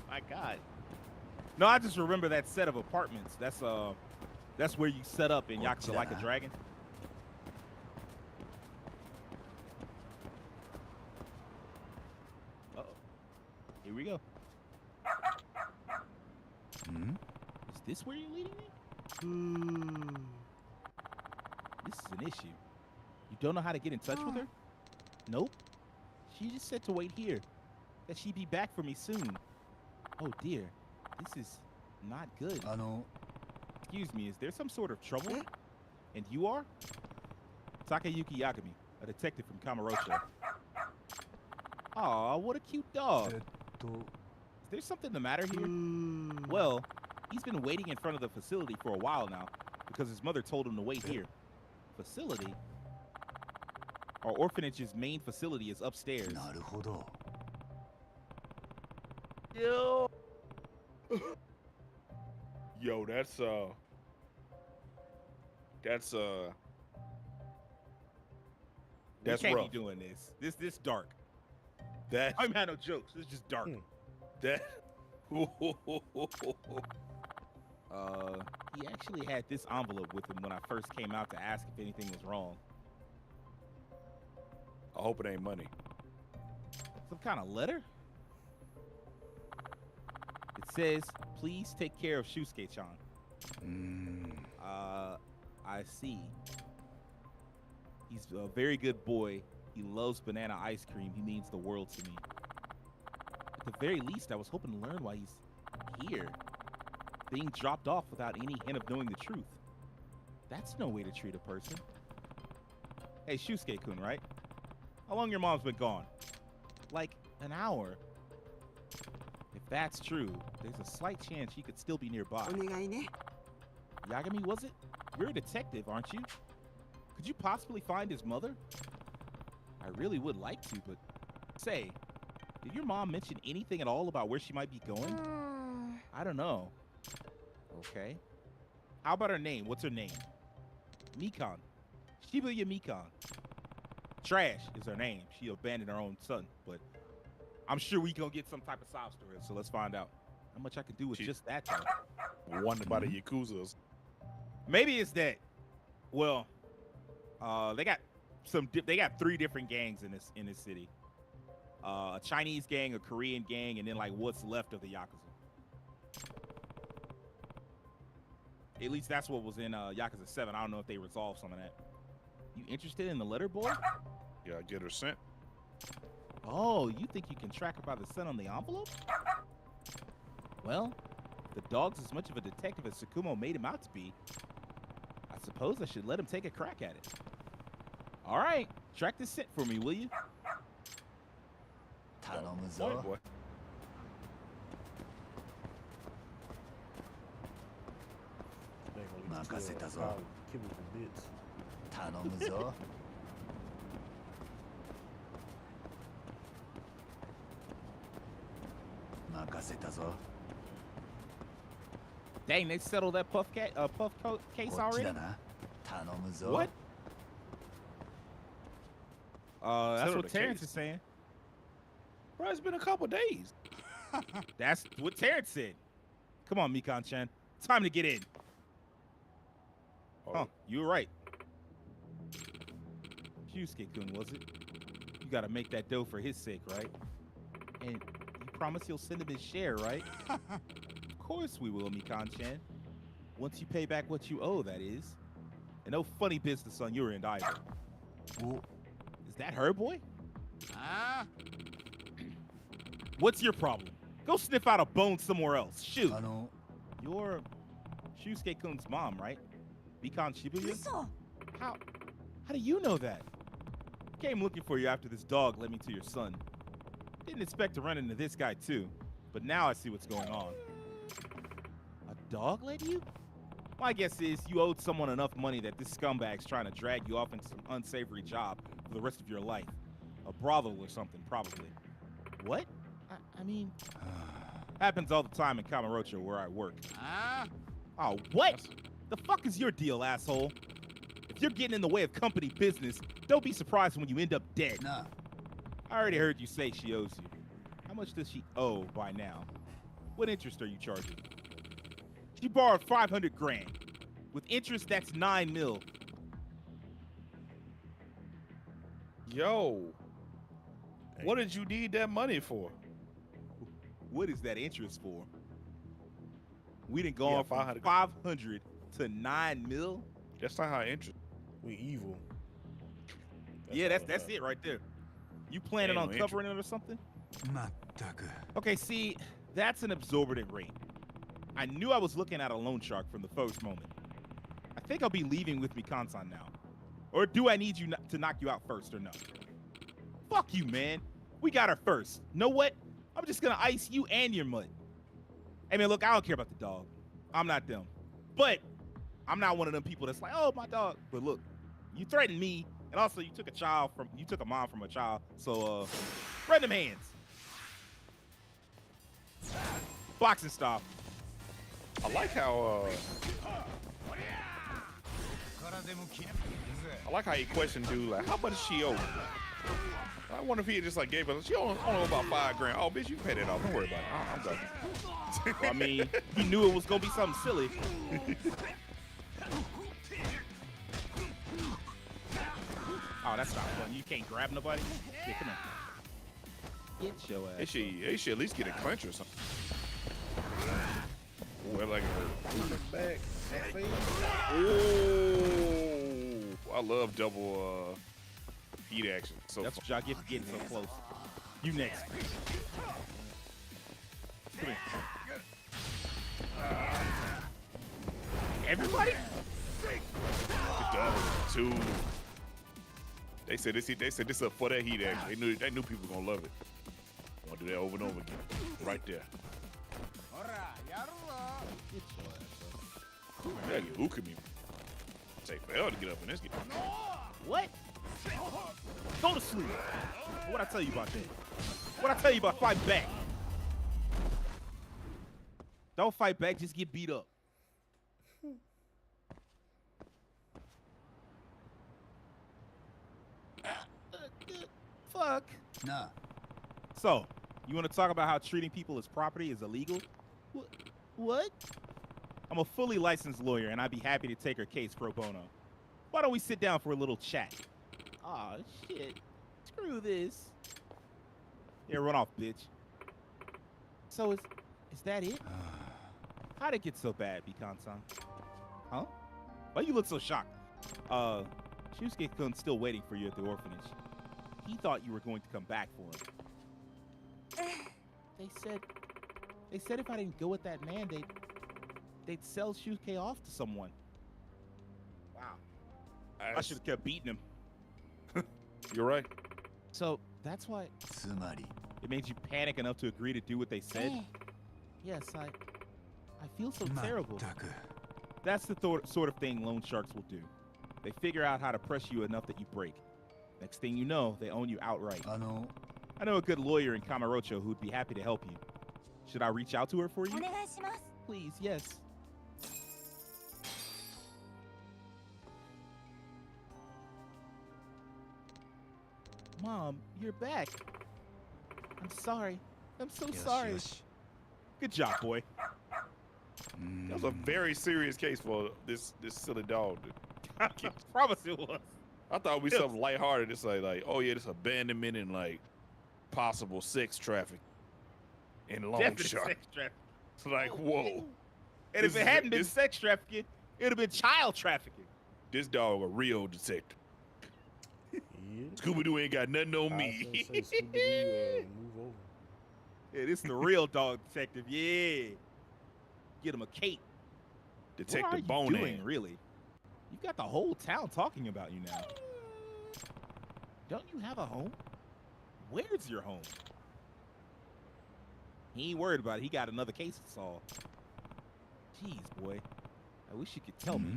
My God. No, I just remember that set of apartments. That's where you set up in Yakuza Like a Dragon. Uh-oh. Here we go. Hmm? Is this where you're leading me? This is an issue. You don't know how to get in touch with her? Nope. She just said to wait here. That she'd be back for me soon. Oh dear. This is not good. Excuse me, is there some sort of trouble? And you are? Takayuki Yagami, a detective from Kamurocho. Aw, what a cute dog. Is there something the matter here? Well, he's been waiting in front of the facility for a while now because his mother told him to wait here. Facility? Our orphanage's main facility is upstairs. Yo. Yo, that's We can't rough. be doing this. This dark. That I'm had no jokes. It's just dark. that He actually had this envelope with him when I first came out to ask if anything was wrong. I hope it ain't money. Some kind of letter? It says, please take care of Shusuke-chan. I see. He's a very good boy. He loves banana ice cream. He means the world to me. At the very least, I was hoping to learn why he's here. Being dropped off without any hint of knowing the truth. That's no way to treat a person. Hey, Shusuke-kun, right? How long your mom's been gone? Like an hour. If that's true, there's a slight chance she could still be nearby. Yagami, was it? You're a detective, aren't you? Could you possibly find his mother? I really would like to, but say, did your mom mention anything at all about where she might be going? I don't know. Okay. How about her name? What's her name? Mikan. Shibuya Mikan. Trash is her name. She abandoned her own son, but I'm sure we gonna get some type of sob story, so let's find out. How much I can do with just that, though. Wonder about the Yakuzas. Maybe it's that. Well, they got three different gangs in this city. A Chinese gang, a Korean gang, and then like what's left of the Yakuza. At least that's what was in Yakuza 7. I don't know if they resolved some of that. You interested in the letter, boy? Yeah, I get her sent. Oh, you think you can track her by the scent on the envelope? Well, if the dog's as much of a detective as Tsukumo made him out to be, I suppose I should let him take a crack at it. All right, track this scent for me, will you? Boy, boy. Dang, they settled that puff case already? What? That's Settled what the Terrence case. is saying. Bro, it's been a couple days. That's what Terrence said. Come on, Mikan-chan. Time to get in. Oh, Huh, you were right. Shusuke-kun, was it? You gotta make that dough for his sake, right? And you promise you'll send him his share, right? Of course we will, Mikan-chan. Once you pay back what you owe, that is. And no funny business on your end either. Is that her, boy? What's your problem? Go sniff out a bone somewhere else. Shoot. You're Shusuke-kun's mom, right? Mikan Shibuya? How do you know that? Came looking for you after this dog led me to your son. Didn't expect to run into this guy too, but now I see what's going on. A dog led you? My guess is you owed someone enough money that this scumbag's trying to drag you off into some unsavory job for the rest of your life. A brothel or something, probably. What? I mean, happens all the time in Kamurocho where I work. Oh, what? The fuck is your deal, asshole? If you're getting in the way of company business, don't be surprised when you end up dead. I already heard you say she owes you. How much does she owe by now? What interest are you charging? She borrowed 500 grand. With interest, that's 9 mil. Yo, what did you need that money for? What is that interest for? We didn't go Yeah, on from 500 to 9 mil. That's not how interest. We evil. Yeah, all that's about. it right there. You planning Ain't on no covering it or something? まったく Okay, see, that's an absorbent rate. I knew I was looking at a loan shark from the first moment. I think I'll be leaving with Mikan-san now. Or do I need you to knock you out first or no? Fuck you, man. We got her first. Know what? I'm just gonna ice you and your mud. Hey, man, look, I don't care about the dog. I'm not them. But I'm not one of them people that's like, oh, my dog. But look, you threatened me, and also you took a mom from a child. So, spread them hands. Boxing style. I like how he questioned dude like, how much does she owe? I wonder if he just like gave her. She only owe about 5 grand. Oh, bitch, you pay that off. Don't worry about it. I'm done. Well, I mean, he knew it was gonna be something silly. Oh, that's not fun. You can't grab nobody. Yeah, come here. Get your ass. They should at least get a clinch or something. Well, like Back. oh, I love double heat action. So That's what y'all get for getting so close. You next. Come here. Everybody? double two. They said this up for that heat action. They knew people were gonna love it. I'm gonna do that over and over again. Right there. Yeah, you hooking me. Take forever to get up in this game. What? Go to sleep. What'd I tell you about that? What'd I tell you about fight back? Don't fight back, just get beat up. Fuck. Nah. So, you want to talk about how treating people as property is illegal? What? I'm a fully licensed lawyer, and I'd be happy to take her case pro bono. Why don't we sit down for a little chat? Aw, shit. Screw this. Yeah, run off, bitch. So is that it? How'd it get so bad, Mikan-san? Huh? Why you look so shocked? Shusuke-kun's still waiting for you at the orphanage. He thought you were going to come back for him. They said if I didn't go with that man, they'd sell Shusuke off to someone. Wow. I should have kept beating him. You're right. So that's why つまり it made you panic enough to agree to do what they said? Yes, I feel so terrible. まったく That's the sort of thing loan sharks will do. They figure out how to press you enough that you break. Next thing you know, they own you outright. あの I know a good lawyer in Kamurocho who'd be happy to help you. Should I reach out to her for you? Please, yes. Mom, you're back. I'm sorry. I'm so よし sorry. よし Good job, boy. That was a very serious case for this silly dog. I promise it was. I thought we something lighthearted. It's like, oh yeah, this abandonment and like possible sex traffic in loan Definitely shark. sex trafficking. It's like, whoa, And if This it is- hadn't been this- sex trafficking, it would have been child trafficking. this dog a real detective. Yeah. Scooby Doo ain't got nothing on I was me. gonna say, Scooby-Doo, move over. Yeah, this is the real dog detective. Yeah. Get him a cape. What are Detective you Bonan. doing, really? You've got the whole town talking about you now. Don't you have a home? Where's your home? He ain't worried about it. He got another case to solve. Jeez, boy. I wish you could tell me.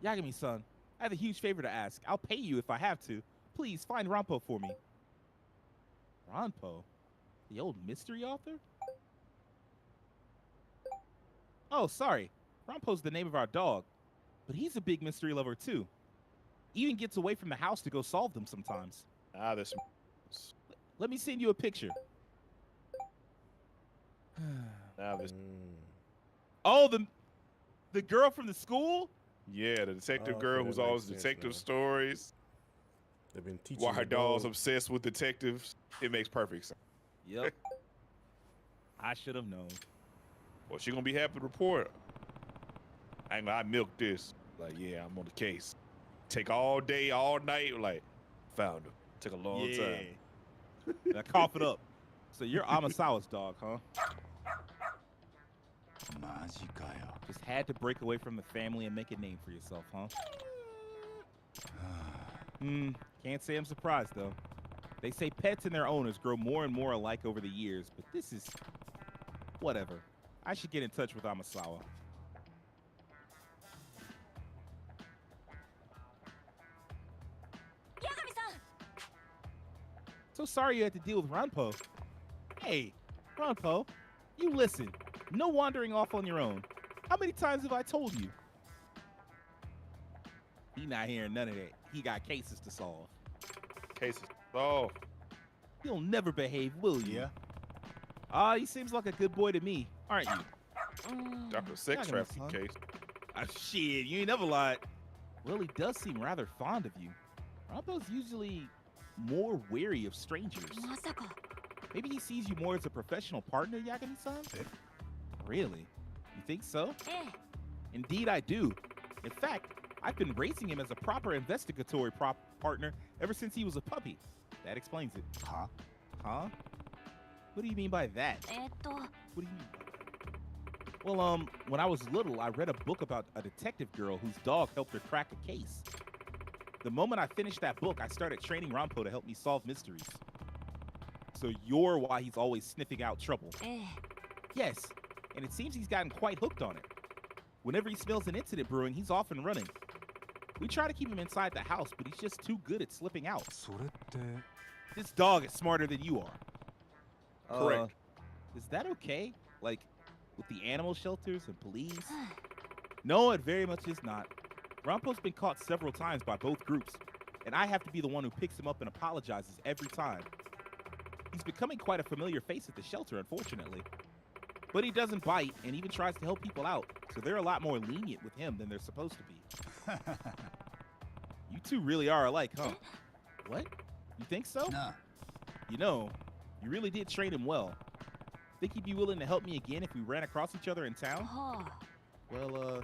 Yagami-san, I have a huge favor to ask. I'll pay you if I have to. Please find Rampo for me. Rampo? The old mystery author? Oh, sorry. Rampo's the name of our dog. but he's a big mystery lover too. Even gets away from the house to go solve them sometimes. Ah, this. Let me send you a picture. Now this. Oh, the girl from the school? Yeah, the detective Oh, girl okay, who's that always makes sense detective now. stories. They've been teaching. Why her the doll's dog. obsessed with detectives. It makes perfect sense. Yep. I should have known. Well, she gonna be happy to report. I milked this. Like, yeah, I'm on the case. Take all day, all night. Like, found him. Took a long time. Now cough it up. So you're Amasawa's dog, huh? マジかよ。 Just had to break away from the family and make a name for yourself, huh? Can't say I'm surprised though. They say pets and their owners grow more and more alike over the years, but this is whatever. I should get in touch with Amasawa. So sorry you had to deal with Ranpo. Hey, Ranpo, you listen. No wandering off on your own. How many times have I told you? He not hearing none of that. He got cases to solve. Cases. Oh, You'll never behave, will you? Yeah. He seems like a good boy to me, aren't you? Dr. Sex Not gonna Trafficking son. case. Shit, you ain't never lied. Well, he does seem rather fond of you. Rampo's usually more wary of strangers. まさか Maybe he sees you more as a professional partner, Yagami-san? Really? You think so? ええ Indeed, I do. In fact, I've been raising him as a proper investigatory partner ever since he was a puppy. That explains it. は Huh? What do you mean by that? と What do you mean by that? Well, when I was little, I read a book about a detective girl whose dog helped her crack a case. The moment I finished that book, I started training Rampo to help me solve mysteries. So you're why he's always sniffing out trouble. ええ Yes, and it seems he's gotten quite hooked on it. Whenever he smells an incident brewing, he's off and running. We try to keep him inside the house, but he's just too good at slipping out. それって This dog is smarter than you are. Correct. Is that okay? Like, with the animal shelters and police? No, it very much is not. Rampo's been caught several times by both groups, and I have to be the one who picks him up and apologizes every time. He's becoming quite a familiar face at the shelter, unfortunately. But he doesn't bite and even tries to help people out, so they're a lot more lenient with him than they're supposed to be. You two really are alike, huh? What? You think so? なあ You know, you really did train him well. Think he'd be willing to help me again if we ran across each other in town? はあ Well,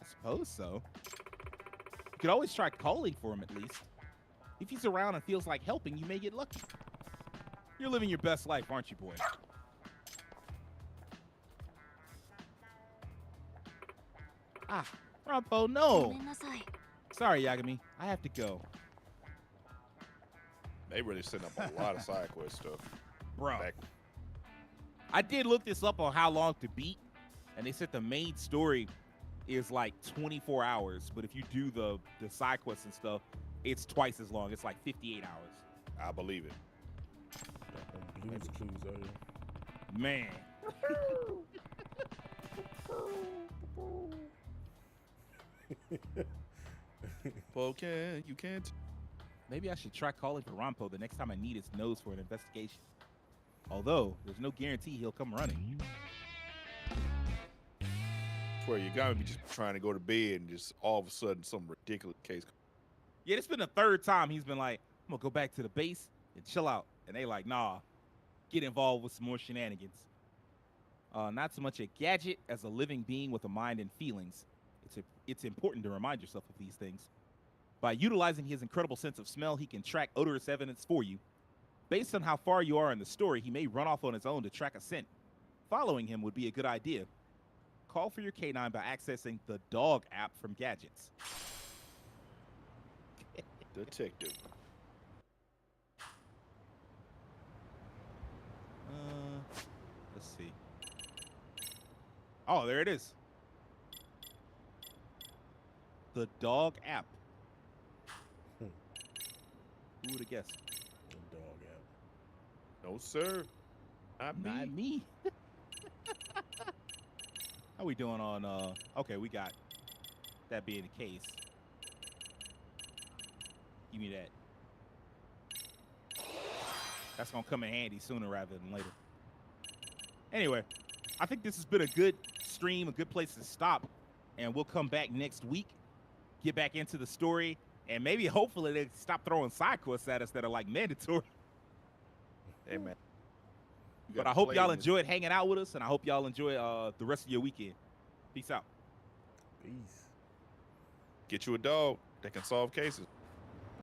I suppose so. You could always try calling for him at least. If he's around and feels like helping, you may get lucky. You're living your best life, aren't you, boy? Ah, Rampo, ご no! めんなさい Sorry, Yagami. I have to go. They really setting up a lot of side quest stuff. Bro. Back- I did look this up on how long to beat, and they said the main story is like 24 hours, but if you do the side quests and stuff, it's twice as long. It's like 58 hours. I believe it. Blues Clues earlier. Man. Okay, you can't. Maybe I should try calling for Rampo the next time I need his nose for an investigation. Although, there's no guarantee he'll come running. Where you gotta be just trying to go to bed and just all of a sudden some ridiculous case. Yeah, it's been the third time he's been like, I'm gonna go back to the base and chill out. And they like, nah, get involved with some more shenanigans. Not so much a gadget as a living being with a mind and feelings. It's important to remind yourself of these things. By utilizing his incredible sense of smell, he can track odorous evidence for you. Based on how far you are in the story, he may run off on his own to track a scent. Following him would be a good idea. Call for your canine by accessing the dog app from Gadgets. Detective. Let's see. Oh, there it is. The dog app. Who would have guessed? The dog app. No, sir. Not me. Not me. How we doing on okay, we got That being the case, give me that. That's gonna come in handy sooner rather than later. Anyway, I think this has been a good stream, a good place to stop, and we'll come back next week, get back into the story, and maybe hopefully they stop throwing side quests at us that are like mandatory. Hey, man. You But gotta I hope play y'all in this- enjoyed hanging out with us, and I hope y'all enjoy the rest of your weekend. Peace out. Peace. Get you a dog that can solve cases.